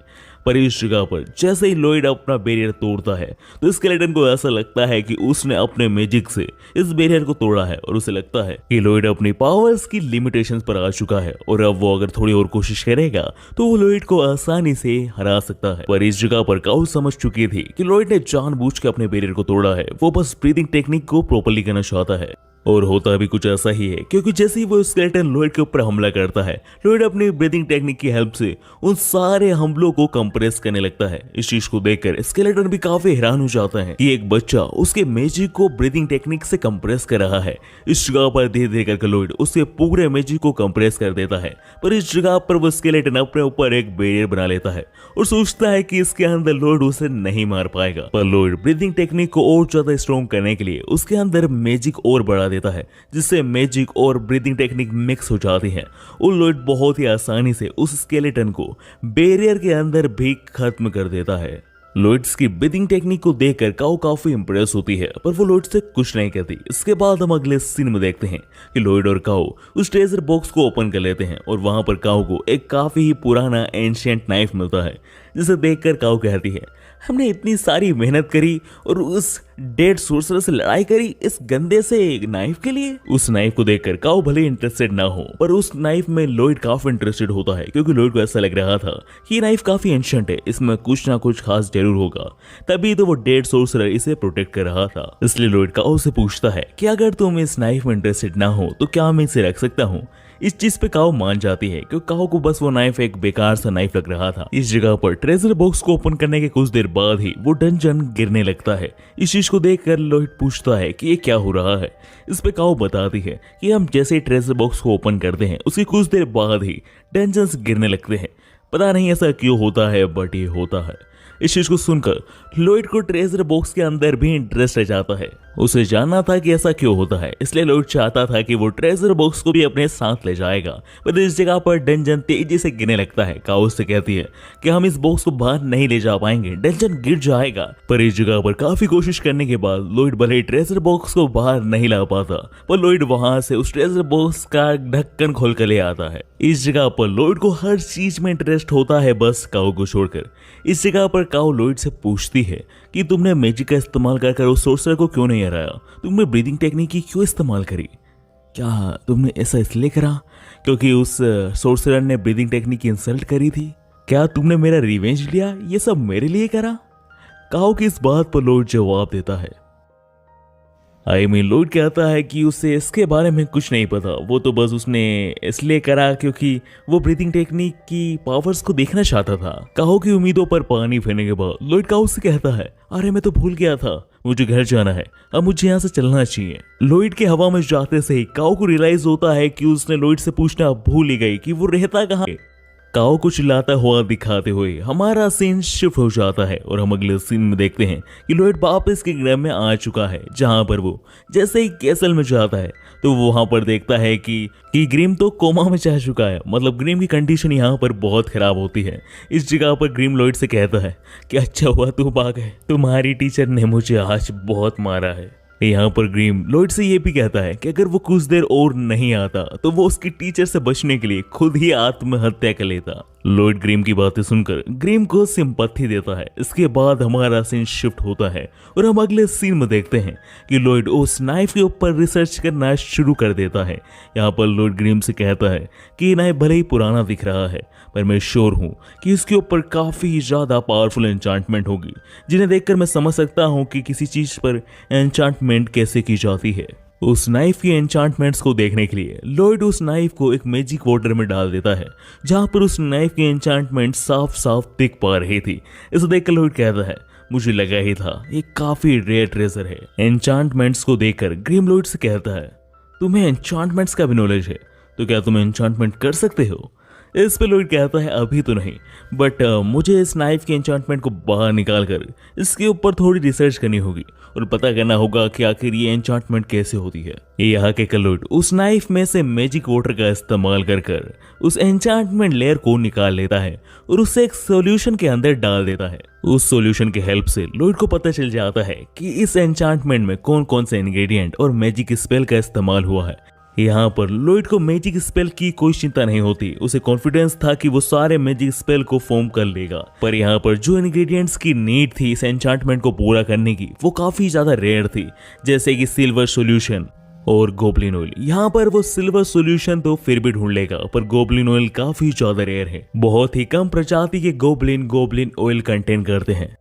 पर इस जगह पर जैसे ही लॉयड अपना बैरियर तोड़ता है तो स्केलेटन को ऐसा लगता है कि उसने अपने मैजिक से इस बैरियर को तोड़ा है और उसे लगता है कि लॉयड अपनी पावर्स की लिमिटेशंस पर आ चुका है और अब वो अगर थोड़ी और कोशिश करेगा तो वो लॉयड को आसानी से हरा सकता है। पर इस जगह पर काउ समझ चुकी थी कि लॉयड ने जानबूझ के अपने बैरियर को तोड़ा है, वो बस ब्रीदिंग टेक्निक को प्रॉपर्ली करना चाहता है। और होता भी कुछ ऐसा ही है, क्योंकि जैसे ही वो स्केलेटन लॉयड के ऊपर हमला करता है, लॉयड अपनी ब्रीदिंग टेक्निक की हेल्प से उन सारे हमलों को कंप्रेस करने लगता है। इस चीज को देखकर स्केलेटन भी काफी हैरान हो जाता है कि एक बच्चा उसके मैजिक को ब्रीदिंग टेक्निक से कंप्रेस कर रहा है। इस जगह पर धीरे धीरे करके लॉयड उसके पूरे मैजिक को कंप्रेस कर देता है, पर इस जगह पर वो स्केलेटन अपने ऊपर एक बैरियर बना लेता है और सोचता है कि इसके अंदर लॉयड उसे नहीं मार पाएगा। पर लॉयड ब्रीदिंग टेक्निक को और ज्यादा स्ट्रॉन्ग करने के लिए उसके अंदर मैजिक और बढ़ा देता है, जिससे मैजिक और ब्रीदिंग टेक्निक मिक्स हो जाती है और लॉयड बहुत ही आसानी से उस स्केलेटन को बैरियर के अंदर भी खत्म कर देता है। लॉयड्स की ब्रीदिंग टेक्निक को देखकर काउ काफी इंप्रेस होती है, पर वो लॉयड से कुछ नहीं कहती। इसके बाद हम अगले सीन में देखते हैं कि लॉयड और काउ उस ट्रेजर बॉक्स को ओपन कर लेते हैं और वहां पर काउ को एक काफी ही पुराना एंशिएंट नाइफ मिलता है, जिसे देखकर काउ कहती है, हमने इतनी सारी मेहनत करी और उस डेड सोर्सर से लड़ाई करी इस गंदे से एक नाइफ के लिए। उस नाइफ को देखकर काउ भले इंटरेस्टेड ना हो, पर उस नाइफ में लॉयड काफी इंटरेस्टेड होता है, क्योंकि लॉयड को ऐसा लग रहा था कि ये नाइफ काफी एंशिएंट है, इसमें कुछ ना कुछ खास जरूर होगा, तभी तो वो डेड सोर्सर इसे प्रोटेक्ट कर रहा था। इसलिए लॉयड काउ से पूछता है कि अगर तुम इस नाइफ में इंटरेस्टेड ना हो तो क्या मैं इसे रख सकता हूँ। इस चीज पे काउ मान जाती है, क्योंकि काउ को बस वो नाइफ एक बेकार सा नाइफ लग रहा था। इस जगह पर ट्रेजर बॉक्स को ओपन करने के कुछ देर बाद ही वो डंजन गिरने लगता है। इस चीज को देखकर लॉयड पूछता है कि ये क्या हो रहा है। इस पे काउ बताती है कि हम जैसे ही ट्रेजर बॉक्स को ओपन करते हैं उसकी कुछ देर बाद ही डंजन्स गिरने लगते हैं। पता नहीं ऐसा क्यों होता है, बट ये होता है। इस चीज को सुनकर लॉयड को ट्रेजर बॉक्स के अंदर भी इंटरेस्ट आ जाता है। उसे जानना था कि ऐसा क्यों होता है, इसलिए लॉयड चाहता था कि वो ट्रेजर बॉक्स को भी अपने साथ ले जाएगा। पर इस जगह पर डंजन तेजी से गिरने लगता है। काउ से कहती है कि हम इस बॉक्स को बाहर नहीं ले जा पाएंगे, डंजन गिर जाएगा। पर इस जगह पर काफी कोशिश करने के बाद लॉयड भले ही ट्रेजर बॉक्स को बाहर नहीं ला पाता, पर लॉयड वहां से उस ट्रेजर बॉक्स का ढक्कन खोल कर ले आता है। इस जगह पर लॉयड को हर चीज में इंटरेस्ट होता है, बस काउ को छोड़कर। इस जगह पर काउ लॉयड से पूछती है कि तुमने मैजिक का इस्तेमाल कर उस सोर्सर को क्यों नहीं हराया, तुमने ब्रीदिंग टेक्निक की क्यों इस्तेमाल करी। क्या तुमने ऐसा इसलिए करा क्योंकि उस सोर्सरर ने ब्रीदिंग टेक्निक की इंसल्ट करी थी? क्या तुमने मेरा रिवेंज लिया, ये सब मेरे लिए करा? काउ की इस बात पर लॉयड जवाब देता है, लॉयड कहता है कि उसे इसके बारे में कुछ नहीं पता, वो तो बस उसने इसलिए करा क्योंकि वो ब्रीथिंग टेक्निक की पावर्स को देखना चाहता था। काउ की उम्मीदों पर पानी फेरने के बाद लॉयड काउ से कहता है, अरे मैं तो भूल गया था, मुझे घर जाना है, अब मुझे यहाँ से चलना चाहिए। लॉयड के हवा में जाते से ही काउ को रियलाइज होता है कि उसने लॉयड से पूछना भूल ही गई कि वो रहता कहाँ है। काउ को चिल्लाता हुआ दिखाते हुए हमारा सीन शिफ्ट हो जाता है और हम अगले सीन में देखते हैं कि लॉयड वापस के ग्राम में आ चुका है, जहां पर वो जैसे ही कैसल में जाता है तो वो वहां पर देखता है कि ग्रीम तो कोमा में जा चुका है। मतलब ग्रीम की कंडीशन यहाँ पर बहुत खराब होती है। इस जगह पर ग्रीम लॉयड से कहता है कि अच्छा हुआ तुम आ गए, तुम्हारी टीचर ने मुझे आज बहुत मारा है। यहाँ पर ग्रीम लॉयड से ये भी कहता है कि अगर वो कुछ देर और नहीं आता तो वो उसकी टीचर से बचने के लिए खुद ही आत्महत्या कर लेता। लॉयड ग्रीम की बातें सुनकर ग्रीम को सिंपैथी देता है। इसके बाद हमारा सीन शिफ्ट होता है और हम अगले सीन में देखते हैं कि लॉयड उस नाइफ के ऊपर रिसर्च करना शुरू कर देता है। यहाँ पर लॉयड ग्रीम से कहता है कि ये नाइफ भले ही पुराना दिख रहा है, पर मैं श्योर हूँ कि इसके ऊपर काफी ज्यादा पावरफुल एन्चांटमेंट होगी, जिन्हें देखकर मैं समझ सकता हूँ कि किसी चीज पर एन्चांटमेंट कैसे की जाती है। उस नाइफ की एन्चांटमेंट्स को देखने के लिए लॉयड उस नाइफ को एक मैजिक वाटर में डाल देता है, जहां पर उस नाइफ की एन्चांटमेंट साफ साफ दिख पा रही थी। इसे देखकर लॉयड कहता है, मुझे लगा ही था ये काफी रेयर ट्रेजर है। एन्चांटमेंट्स को देखकर ग्रीम लॉयड से कहता है, तुम्हें एन्चांटमेंट्स का भी नॉलेज है, तो क्या तुम एन्चांटमेंट कर सकते हो? इस पे लॉयड कहता है अभी तो नहीं, बट मुझे इस नाइफ के एन्चांटमेंट को बाहर निकाल कर इसके ऊपर थोड़ी रिसर्च करनी होगी और पता करना होगा कि आखिर ये एन्चांटमेंट कैसे होती है। ये यहाँ के लॉयड उस नाइफ में से मैजिक वाटर का इस्तेमाल कर उस एन्चांटमेंट लेयर को निकाल लेता है और उसे एक सॉल्यूशन के अंदर डाल देता है। उस सॉल्यूशन के हेल्प से लॉयड को पता चल जाता है कि इस एन्चांटमेंट में कौन कौन से इंग्रेडिएंट और मैजिक स्पेल का इस्तेमाल हुआ है। यहाँ पर लॉयड को मैजिक स्पेल की कोई चिंता नहीं होती। उसे कॉन्फिडेंस था कि वो सारे मैजिक स्पेल को फॉर्म कर लेगा। पर यहाँ पर जो इंग्रेडिएंट्स की नीड थी इस एन्चांटमेंट को पूरा करने की, वो काफी ज्यादा रेयर थी, जैसे कि सिल्वर सॉल्यूशन और गोबलिन ऑयल। यहाँ पर वो सिल्वर सॉल्यूशन तो फिर भी ढूंढ लेगा, पर गोबलिन ऑयल काफी ज्यादा रेयर है। बहुत ही कम प्रजाति के गोबलिन ऑयल कंटेन करते हैं।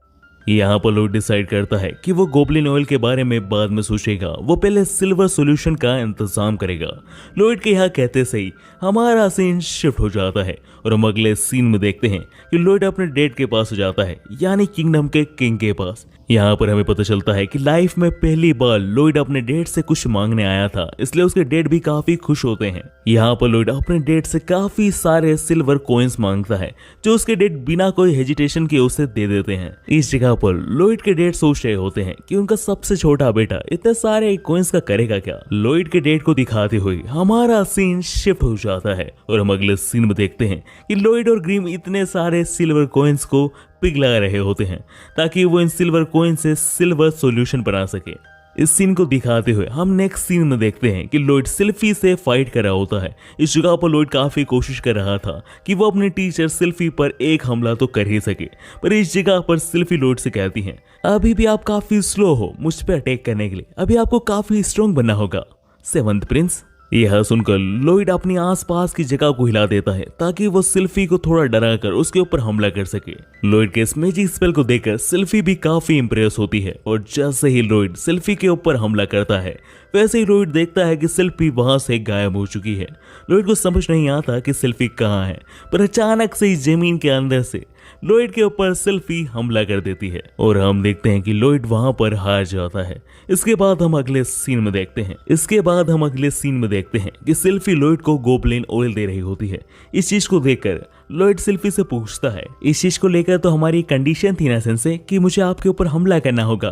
यहाँ पर लॉयड डिसाइड करता है कि वो गोबलिन ऑयल के बारे में बाद में सोचेगा, वो पहले सिल्वर सॉल्यूशन का इंतजाम करेगा। लॉयड के यहाँ कहते से ही हमारा सीन शिफ्ट हो जाता है और हम अगले सीन में देखते हैं कि लॉयड अपने डैड के पास जाता है, यानी किंगडम के किंग के पास। यहाँ पर हमें पता चलता है कि लाइफ में पहली बार लॉयड अपने डैड से कुछ मांगने आया था, इसलिए उसके डैड भी काफी खुश होते हैं। यहाँ पर लॉयड अपने डैड से काफी सारे सिल्वर कॉइन्स मांगता है, जो उसके डैड बिना कोई हेजिटेशन के उसे दे देते हैं। इस जगह पर लॉयड के डैड सोच रहे होते हैं कि उनका सबसे छोटा बेटा इतने सारे कॉइन्स का करेगा क्या। लॉयड के डैड को दिखाते हुए हमारा सीन शिफ्ट हो जाता है और हम अगले सीन में देखते हैं कि लॉयड और ग्रिम इतने सारे सिल्वर कॉइन्स को पिघला रहे होते हैं ताकि वो इन सिल्वर कॉइन से सिल्वर सॉल्यूशन बना सके। इस सीन को दिखाते हुए हम नेक्स्ट सीन में देखते हैं कि लॉयड सिल्फी से फाइट कर रहा होता है। इस जगह पर लॉयड काफी कोशिश कर रहा था कि वो अपने टीचर सिल्फी पर एक हमला तो कर ही सके, पर इस जगह पर सिल्फी लॉयड से कहती हैं, अभी भी आप काफी स्लो हो मुझ पर अटैक करने के लिए, अभी आपको काफी स्ट्रॉन्ग बनना होगा सेवंथ प्रिंस। यह सुनकर लॉयड अपनी आसपास की जगह को हिला देता है ताकि वो सिल्फी को थोड़ा डराकर उसके ऊपर हमला कर सके। लॉयड के इस मैजिक स्पेल को देखकर सिल्फी भी काफी इंप्रेस होती है और जैसे ही लॉयड सिल्फी के ऊपर हमला करता है, वैसे ही लॉयड देखता है कि सिल्फी वहां से गायब हो चुकी है। लॉयड को समझ नहीं आता कि सिल्फी कहाँ है, पर अचानक से इस जमीन के अंदर से लॉयड के ऊपर सिल्फी हमला कर देती है और हम देखते हैं कि लॉयड वहां पर हार जाता है। इसके बाद हम अगले सीन में देखते हैं कि सिल्फी लॉयड को गोबलिन ऑयल दे रही होती है। इस चीज को देखकर लॉयड सिल्फी से पूछता है, इस चीज को लेकर तो हमारी कंडीशन थी ना सेंसे कि मुझे आपके ऊपर हमला करना होगा,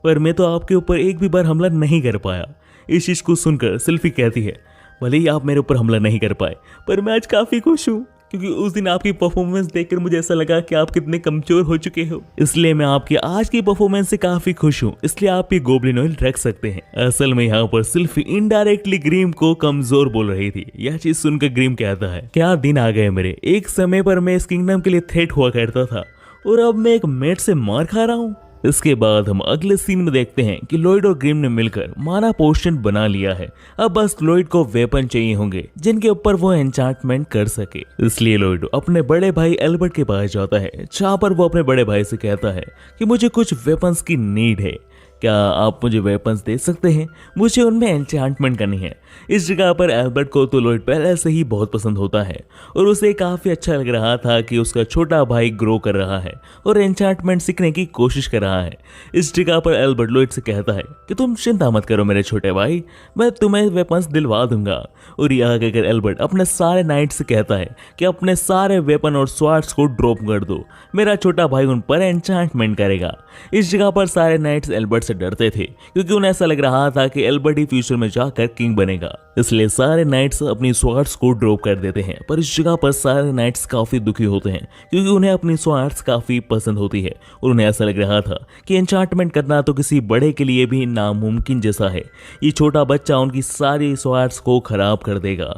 पर मैं तो आपके ऊपर एक भी बार हमला नहीं कर पाया। इस चीज को सुनकर सिल्फी कहती है, भले ही आप मेरे ऊपर हमला नहीं कर पाए, पर मैं आज काफी खुश हूँ, क्योंकि उस दिन आपकी परफॉर्मेंस देखकर मुझे ऐसा लगा कि आप कितने कमजोर हो चुके हो, इसलिए मैं आपकी आज की परफॉर्मेंस से काफी खुश हूँ, इसलिए आप ये गोबलिन ऑयल रख सकते हैं। असल में यहाँ पर सिल्फी इनडायरेक्टली ग्रीम को कमजोर बोल रही थी। यह चीज सुनकर ग्रीम कहता है, क्या दिन आ गए मेरे, एक समय पर मैं इस किंगडम के लिए थ्रेट हुआ करता था और अब मैं एक मेट से मार खा रहा हूँ। इसके बाद हम अगले सीन में देखते हैं कि लॉयड और ग्रिम ने मिलकर माना पोशन बना लिया है। अब बस लॉयड को वेपन चाहिए होंगे जिनके ऊपर वो एन्चांटमेंट कर सके। इसलिए लॉयड अपने बड़े भाई एल्बर्ट के पास जाता है, जहाँ पर वो अपने बड़े भाई से कहता है कि मुझे कुछ वेपन्स की नीड है, क्या आप मुझे वेपन्स दे सकते हैं, मुझे उनमें एन्चांटमेंट करनी है। इस जगह पर एल्बर्ट को तो लॉयड पहले से ही बहुत पसंद होता है और उसे काफ़ी अच्छा लग रहा था कि उसका छोटा भाई ग्रो कर रहा है और एन्चांटमेंट सीखने की कोशिश कर रहा है। इस जगह पर एल्बर्ट लॉयड से कहता है कि तुम चिंता मत करो मेरे छोटे भाई, मैं तुम्हें वेपन्स दिलवा दूंगा। और यह कहकर एल्बर्ट अपने सारे नाइट्स से कहता है कि अपने सारे वेपन और स्वार्ड्स को ड्रॉप कर दो, मेरा छोटा भाई उन पर एन्चांटमेंट करेगा। इस जगह पर सारे नाइट्स एल्बर्ट से डरते थे क्योंकि उन्हें ऐसा लग रहा था कि एल्बर्ट ही फ्यूचर में जाकर किंग बनेगा, इसलिए सारे नाइट्स अपनी स्वॉर्ड्स को ड्रॉप कर देते हैं। पर इस जगह पर सारे नाइट्स काफी दुखी होते हैं क्योंकि उन्हें अपनी स्वॉर्ड्स काफी पसंद होती है और उन्हें ऐसा लग रहा था कि एन्चांटमेंट करना तो किसी बड़े के लिए भी नामुमकिन जैसा है, ये छोटा बच्चा उनकी सारी स्वॉर्ड्स को खराब कर देगा।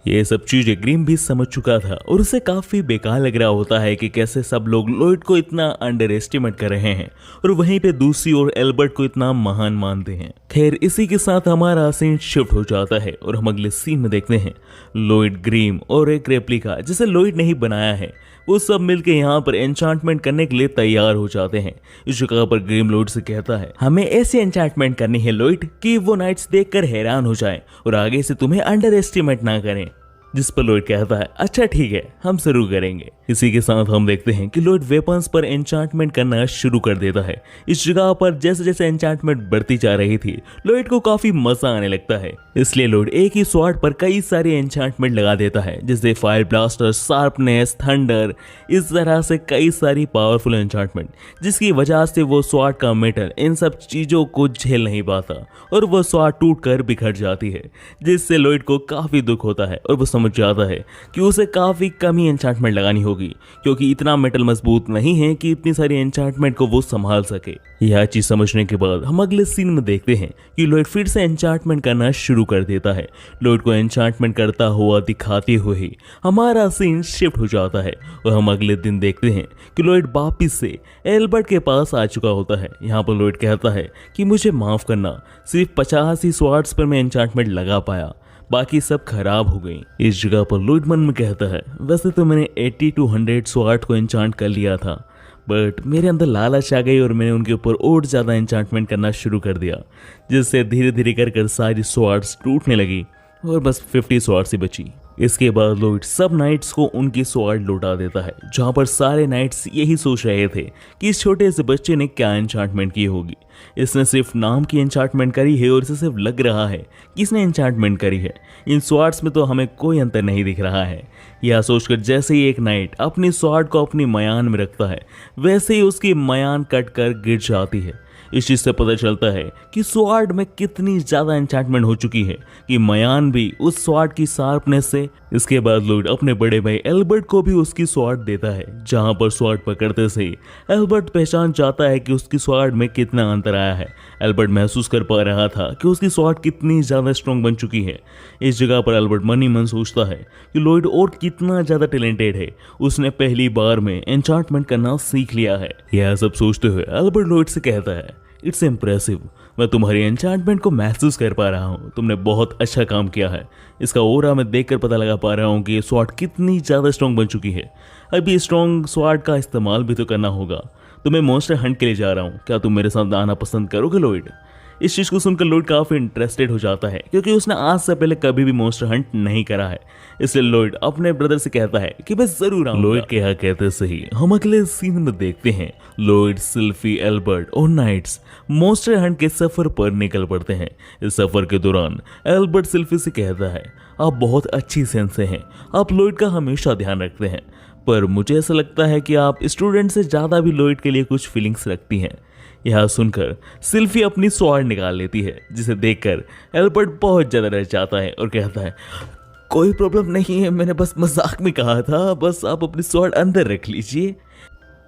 ये सब चीजें ग्रिम भी समझ चुका था और उसे काफी बेकार लग रहा होता है कि कैसे सब लोग लॉयड को इतना अंडर एस्टिमेट कर रहे हैं और वहीं पे दूसरी ओर एल्बर्ट को इतना महान मानते हैं। खैर इसी के साथ हमारा सीन शिफ्ट हो जाता है और हम अगले सीन में देखते हैं लॉयड, ग्रिम और एक रेप्लिका जिसे लॉयड ने ही बनाया है, वो सब मिलकर यहाँ पर एन्चांटमेंट करने के लिए तैयार हो जाते हैं। इस जगह पर ग्रिम लॉयड से कहता है, हमें ऐसे एन्चांटमेंट करनी है लॉयड कि वो नाइट्स देखकर हैरान हो जाएं और आगे से तुम्हें अंडर एस्टिमेट ना करें। जिस पर लॉयड कहता है, अच्छा ठीक है, हम शुरू करेंगे। इसी के साथ हम देखते हैं कि लॉयड वेपन्स पर एन्चांटमेंट करना शुरू कर देता है। इस जगह पर जैसे जैसे एन्चांटमेंट बढ़ती जा रही थी लॉयड को काफी मजा आने लगता है, इसलिए लॉयड एक ही स्वॉर्ड पर कई सारे एन्चांटमेंट लगा देता है, जैसे फायर ब्लास्टर, शार्पनेस, थंडर, इस तरह से कई सारी पावरफुल एन्चांटमेंट, जिसकी वजह से वो स्वॉर्ड का मेटल इन सब चीजों को झेल नहीं पाता और वो स्वॉर्ड टूट कर बिखर जाती है, जिससे लॉयड को काफी दुख होता है और वो समझ जाता है कि उसे काफ़ी कम ही एन्चांटमेंट लगानी होगी, क्योंकि इतना मेटल मजबूत नहीं है कि इतनी सारी एन्चांटमेंट को वो संभाल सके। यह चीज़ समझने के बाद हम अगले सीन में देखते हैं कि लॉयड फिर से एन्चांटमेंट करना शुरू कर देता है। लॉयड को एन्चांटमेंट करता हुआ दिखाते हुए ही हमारा सीन शिफ्ट हो जाता है और हम अगले दिन देखते हैं कि लॉयड वापिस से एल्बर्ट के पास आ चुका होता है। यहाँ पर लॉयड कहता है कि मुझे माफ़ करना, सिर्फ 50 ही स्वॉर्ड्स पर मैं एन्चांटमेंट लगा पाया, बाकी सब खराब हो गई। इस जगह पर लॉयड मन में कहता है, वैसे तो मैंने 80 to 100 स्वॉर्ड को एन्चांट कर लिया था, बट मेरे अंदर लालच आ गई और मैंने उनके ऊपर और ज़्यादा एन्चांटमेंट करना शुरू कर दिया, जिससे धीरे धीरे कर सारी स्वॉर्ड्स टूटने लगी और बस 50 स्वॉर्ड्स ही बची। इसके बाद लॉयड सब नाइट्स को उनकी स्वॉर्ड लौटा देता है, जहाँ पर सारे नाइट्स यही सोच रहे थे कि इस छोटे से बच्चे ने क्या एन्चांटमेंट की होगी। इसने सिर्फ नाम की एन्चांटमेंट करी है और इसे सिर्फ लग रहा है कि इसने एन्चांटमेंट करी है, इन स्वॉर्ड्स में तो हमें कोई अंतर नहीं दिख रहा है। यह सोचकर जैसे ही एक नाइट अपनी स्वॉर्ड को अपनी मयान में रखता है, वैसे ही उसकी मयान कट कर गिर जाती है। इस चीज़ से पता चलता है कि स्वॉर्ड में कितनी ज़्यादा एन्चांटमेंट हो चुकी है कि मयान भी उस स्वॉर्ड की शार्पनेस से। इसके बाद लॉयड अपने बड़े भाई एल्बर्ट को भी उसकी स्वॉर्ड देता है, जहां पर स्वॉर्ड पकड़ते से एल्बर्ट पहचान जाता है कि उसकी स्वॉर्ड में कितना अंतर आया है। एल्बर्ट महसूस कर पा रहा था कि उसकी स्वॉर्ड कितनी ज़्यादा स्ट्रॉन्ग बन चुकी है। इस जगह पर एल्बर्ट मन ही मन सोचता है कि लॉयड और कितना ज़्यादा टैलेंटेड है, उसने पहली बार में एन्चांटमेंट करना सीख लिया है। यह सब सोचते हुए एल्बर्ट लॉयड से कहता है, इट्स इम्प्रेसिव, मैं तुम्हारी एन्चांटमेंट को महसूस कर पा रहा हूँ, तुमने बहुत अच्छा काम किया है। इसका ओरा मैं देखकर पता लगा पा रहा हूँ कि ये स्वॉर्ड कितनी ज़्यादा स्ट्रॉन्ग बन चुकी है। अभी स्ट्रॉन्ग स्वॉर्ड का इस्तेमाल भी तो करना होगा। तो मैं मॉन्स्टर हंट के लिए जा रहा हूँ, क्या तुम मेरे साथ आना पसंद करोगे लॉयड? इस चीज़ को सुनकर लॉयड काफ़ी इंटरेस्टेड हो जाता है, क्योंकि उसने आज से पहले कभी भी मॉन्स्टर हंट नहीं करा है। इसलिए लॉयड अपने ब्रदर से कहता है कि मैं जरूर आऊंगा। लॉयड के यहाँ कहते सही हम अगले सीन में देखते हैं लॉयड, सिल्फी, एल्बर्ट और नाइट्स मॉन्स्टर हंट के सफर पर निकल पड़ते हैं। इस सफर के दौरान एल्बर्ट सिल्फी से कहता है, आप बहुत अच्छी सेंस से हैं, आप लॉयड का हमेशा ध्यान रखते हैं, पर मुझे ऐसा लगता है कि आप स्टूडेंट से ज़्यादा भी लॉयड के लिए कुछ फीलिंग्स रखती हैं। यह सुनकर सिल्फी अपनी स्वॉर्ड निकाल लेती है, जिसे देखकर एल्बर्ट बहुत ज़्यादा डर जाता है और कहता है, कोई प्रॉब्लम नहीं है, मैंने बस मजाक में कहा था, बस आप अपनी स्वॉर्ड अंदर रख लीजिए।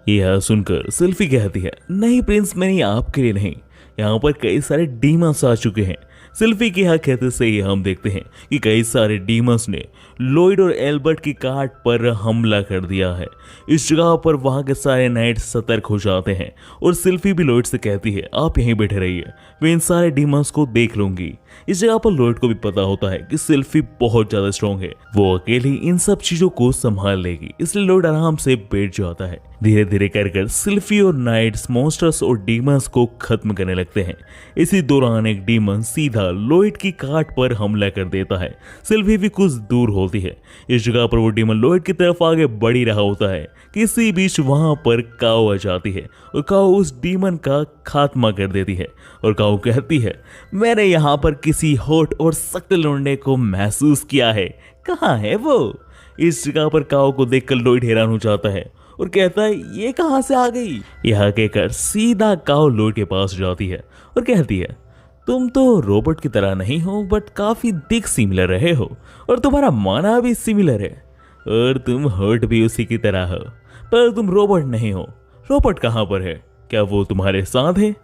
यह सुनकर सिल्फी कहती है, नहीं प्रिंस, मैंने आपके लिए नहीं, यहाँ पर कई सारे डीमंस आ चुके हैं। सिल्फी के यहाँ कहते से ही हम देखते हैं कि कई सारे डीमंस ने लॉयड और एल्बर्ट की कार्ट पर हमला कर दिया है। इस जगह पर वहाँ के सारे नाइट्स सतर्क हो जाते हैं और सिल्फी भी लॉयड से कहती है, आप यहीं बैठे रहिए, मैं इन सारे डीमंस को देख लूंगी। इस जगह पर लॉयड को भी पता होता है कि सिल्फी बहुत ज़्यादा स्ट्रॉन्ग है, वो अकेली इन सब चीज़ों को संभाल लेगी, इसलिए लॉयड आराम से बैठ जाता है। धीरे धीरे कर सिल्फी और नाइट्स मॉन्स्टर्स और डीमंस को खत्म करने लगते हैं। इसी दौरान एक डीमन सीधा लॉयड की कार्ट पर हमला कर देता है। सिल्फी भी कुछ दूर होती है। इस जगह पर वो डीमन लॉयड की तरफ आगे बढ़ ही रहा होता है कि इसी बीच वहां पर काओ आ जाती है और काओ उस डीमन का खात्मा कर देती है और काओ कहती है, मैंने यहाँ पर किसी हॉट और सख्त लौंडे को महसूस किया है, कहाँ है वो? इस जगह पर काओ को देखकर लॉयड हैरान हो जाता है और कहता है, ये कहाँ से आ गई? यह कहकर सीधा काओ लॉयड के पास जाती है और कहती है, तुम तो रोबोट की तरह नहीं हो, बट काफी दिख सिमिलर रहे हो और तुम्हारा माना भी सिमिलर है और तुम हर्ट भी उसी की तरह हो, पर तुम रोबोट नहीं हो। रोबोट कहाँ पर है? क्या वो तुम्हारे साथ है?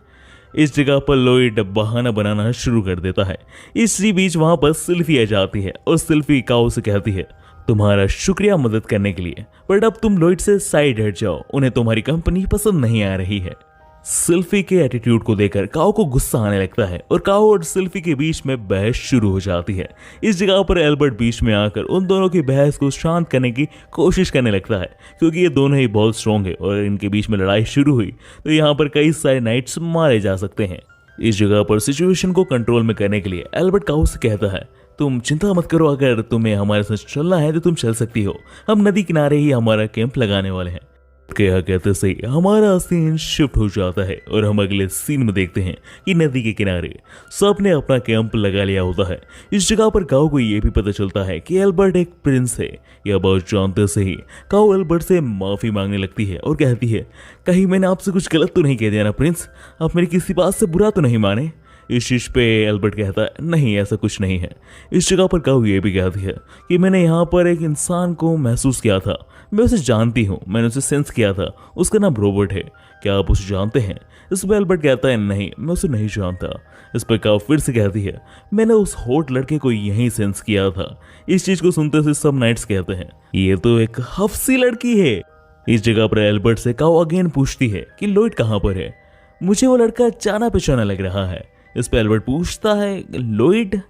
इस जगह पर लॉयड बहाना बनाना शुरू कर देता है। इसी बीच वहां पर सिल्फी आ जाती है और सिल्फी काओ से कहती है, तुम्हारा शुक्रिया मदद करने के लिए, बट अब तुम लॉयड से साइड हट जाओ, उन्हें तुम्हारी कंपनी पसंद नहीं आ रही है। सिल्फी के एटीट्यूड को देखकर काओ को गुस्सा आने लगता है और काओ और सिल्फी के बीच में बहस शुरू हो जाती है। इस जगह पर एल्बर्ट बीच में आकर उन दोनों की बहस को शांत करने की कोशिश करने लगता है, क्योंकि ये दोनों ही बहुत स्ट्रॉन्ग है और इनके बीच में लड़ाई शुरू हुई तो यहाँ पर कई सारे नाइट्स मारे जा सकते हैं। इस जगह पर सिचुएशन को कंट्रोल में करने के लिए एल्बर्ट काओ से कहता है, तुम चिंता मत करो, अगर तुम्हें हमारे साथ चलना है तो तुम चल सकती हो, हम नदी किनारे ही हमारा कैंप लगाने वाले हैं। क्या कहते से हमारा सीन शिफ्ट हो जाता है और हम अगले सीन में देखते हैं कि नदी के किनारे सबने अपना कैंप लगा लिया होता है। इस जगह पर काओ को यह भी पता चलता है कि एल्बर्ट एक प्रिंस है। यह बात जानते से ही काओ एल्बर्ट से माफी मांगने लगती है और कहती है, कहीं मैंने आपसे कुछ गलत तो नहीं कह दिया ना प्रिंस? आप मेरी किसी बात से बुरा तो नहीं माने? इस चीज पे एल्बर्ट कहता है नहीं ऐसा कुछ नहीं है। इस जगह पर काऊ ये भी कहती है कि मैंने यहाँ पर एक इंसान को महसूस किया था, मैं उसे जानती हूँ, मैंने उसे सेंस किया था, उसका नाम रॉबर्ट है, क्या आप उसे जानते हैं? इस पर एल्बर्ट कहता है नहीं मैं उसे नहीं जानता। इस पर काऊ फिर से कहती है मैंने उस हॉट लड़के को यहीं सेंस किया था। इस चीज को सुनते से सब नाइट्स कहते हैं ये तो एक हफ्सी लड़की है। इस जगह पर एल्बर्ट से काऊ अगेन पूछती है कि लॉयड कहाँ पर है, मुझे वो लड़का जाना पहचाना लग रहा है। इस पर एल्बर्ट पूछता है लॉयड।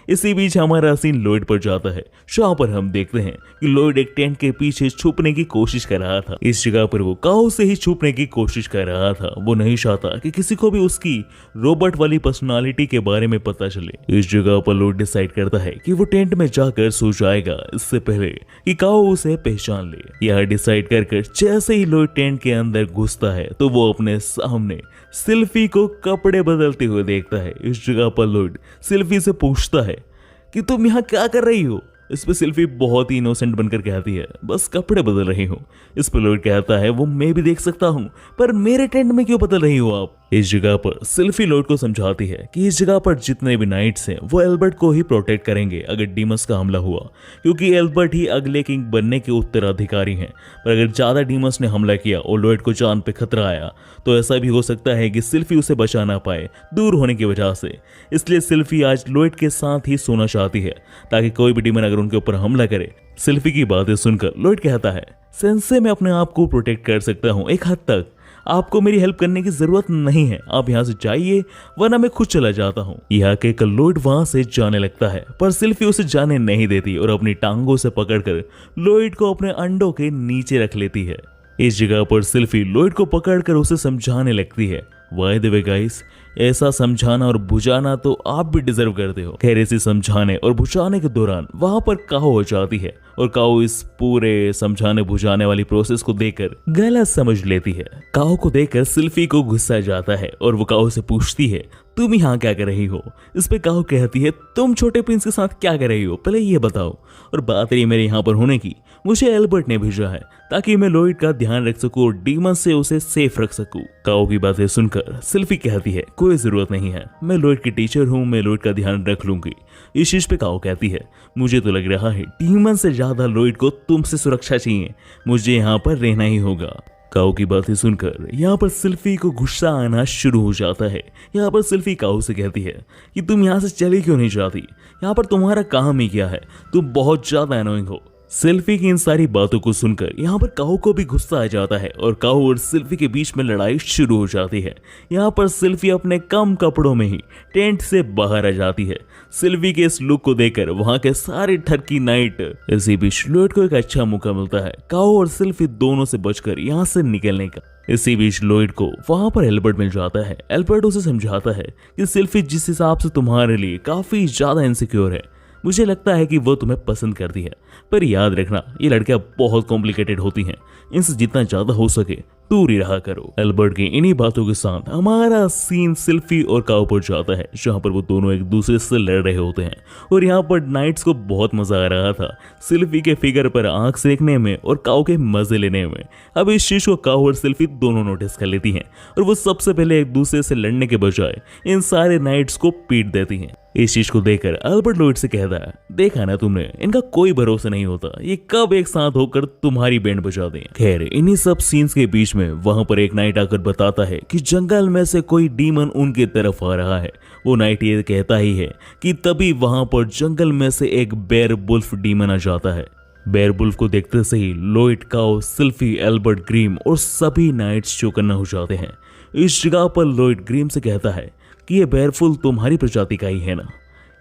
इसी बीच हमारा सीन लॉयड पर जाता है, जहां पर हम देखते हैं कि लॉयड एक टेंट के पीछे छुपने की कोशिश कर रहा था। इस जगह पर वो काऊ से ही छुपने की कोशिश कर रहा था, वो नहीं चाहता कि किसी को भी उसकी रॉबर्ट वाली पर्सनालिटी के बारे में पता चले। इस जगह पर लॉयड डिसाइड करता है कि वो टेंट में जाकर सो जाएगा इससे पहले कि काऊ उसे पहचान ले। यह डिसाइड कर जैसे ही लॉयड टेंट के अंदर घुसता है तो वो अपने सामने सिल्फी को कपड़े बदलते हुए देखता है। इस जगह पर लॉयड सिल्फी से पूछता है कि तुम यहाँ क्या कर रही हो? इस पे सिल्फी बहुत ही इनोसेंट बनकर कहती है बस कपड़े बदल रही हूँ। इस पर लॉयड कहता है वो मैं भी देख सकता हूँ पर मेरे टेंट में क्यों बदल रही हो आप? इस जगह पर सिल्फी लॉयड को समझाती है कि इस जगह पर जितने भी नाइट्स हैं वो एल्बर्ट को ही प्रोटेक्ट करेंगे अगर डीमस का हमला हुआ, क्योंकि एल्बर्ट ही अगले किंग बनने के उत्तराधिकारी हैं। पर अगर ज्यादा डीमस ने हमला किया और लॉयड को जान पे खतरा आया तो ऐसा भी हो सकता है कि सिल्फी उसे बचा ना पाए दूर होने की वजह से। इसलिए सिल्फी आज लॉयड के साथ ही सोना चाहती है ताकि कोई भी डीमन अगर उनके ऊपर हमला करे। सिल्फी की बातें सुनकर लॉयड कहता है सेंसे मैं अपने आप को प्रोटेक्ट कर सकता हूँ एक हद तक, आपको मेरी हेल्प करने की जरूरत नहीं है, आप यहाँ से जाइए वरना मैं खुद चला जाता हूँ। यह कहकर लॉयड वहां से जाने लगता है पर सिल्फी उसे जाने नहीं देती और अपनी टांगों से पकड़कर लॉयड को अपने अंडों के नीचे रख लेती है। इस जगह पर सिल्फी लॉयड को पकड़कर उसे समझाने लगती है बाय द वे गाइस, ऐसा समझाना और बुझाना तो आप भी डिजर्व करते हो। खैर इसे समझाने और बुझाने के दौरान वहां पर काऊ हो जाती है और काऊ इस पूरे समझाने बुझाने वाली प्रोसेस को देखकर गलत समझ लेती है। काऊ को देखकर सिल्फी को गुस्सा जाता है और वो काऊ से पूछती है तुम यहाँ क्या कर रही हो? इस पे काऊ कहती है तुम छोटे प्रिंस के साथ क्या कर रही हो पहले ये बताओ। और बात रही मेरे यहाँ पर होने की, मुझे एल्बर्ट ने भेजा है ताकि मैं लॉयड का ध्यान रख सकूं और डीमन से उसे सेफ रख सकूं। काऊ की बातें सुनकर सिल्फी कहती है कोई जरूरत नहीं है, मैं लॉयड की टीचर हूं, मैं लॉयड का ध्यान रख लूंगी। इस चीज पे काऊ कहती है मुझे तो लग रहा है डीमन से ज्यादा लॉयड को तुमसे सुरक्षा चाहिए, मुझे यहाँ पर रहना ही होगा। काऊ की बातें सुनकर यहाँ पर सिल्फी को गुस्सा आना शुरू हो जाता है। यहाँ पर सिल्फी काऊ से कहती है कि तुम यहाँ से चली क्यों नहीं जाती, यहाँ पर तुम्हारा काम ही क्या है, तुम बहुत ज्यादा अनोइंग हो। सिल्फी की इन सारी बातों को सुनकर यहाँ पर काऊ को भी गुस्सा आ जाता है और काऊ और सिल्फी के बीच में लड़ाई शुरू हो जाती है। यहाँ पर सिल्फी अपने कम कपड़ों में ही टेंट से बाहर आ जाती है। सिल्फी के इस लुक को देखकर वहां के सारे ठरकी नाइट। इसी बीच लॉयड को एक अच्छा मौका मिलता है काऊ और सिल्फी दोनों से बचकर यहाँ से निकलने का। इसी बीच लॉयड को वहां पर एल्बर्ट मिल जाता है। एल्बर्ट उसे समझाता है कि सिल्फी जिस हिसाब से तुम्हारे लिए काफी ज्यादा इनसिक्योर है, मुझे लगता है कि वो तुम्हें पसंद करती है, पर याद रखना ये लड़कियां बहुत कॉम्प्लिकेटेड होती हैं, इनसे जितना ज्यादा हो सके दूर ही रहा करो। एल्बर्ट की इन्हीं बातों के साथ हमारा सीन सिल्फी और काऊ पर जाता है, जहां पर वो दोनों एक दूसरे से लड़ रहे होते हैं और यहाँ पर नाइट्स को बहुत मजा आ रहा था सिल्फी के फिगर पर आंख सेकने में और काऊ के मजे लेने में। अब इस चीज को काऊ और सिल्फी दोनों नोटिस कर लेती हैं और वो सबसे पहले एक दूसरे से लड़ने के बजाय इन सारे नाइट्स को पीट देती हैं। इस चीज को देखकर एल्बर्ट लॉयड से कहता है देखा ना तुमने, इनका कोई भरोसा नहीं होता, ये कब एक साथ होकर तुम्हारी बैंड बजा दें। खैर इन्हीं सब सीन्स के बीच में वहां पर एक नाइट आकर बताता है कि जंगल में से कोई डीमन उनकी तरफ आ रहा है। वो नाइट ये कहता ही है कि तभी वहां पर जंगल में से एक बेयर वुल्फ डीमन आ जाता है। बेयर वुल्फ को देखते से ही लॉयड, काऊ, सिल्फी, एल्बर्ट, ग्रीम और सभी नाइट्स चौकन्ना हो जाते हैं। इस जगह पर लॉयड ग्रीम से कहता है कि ये बेयरफुल तुम्हारी प्रजाति का ही है ना,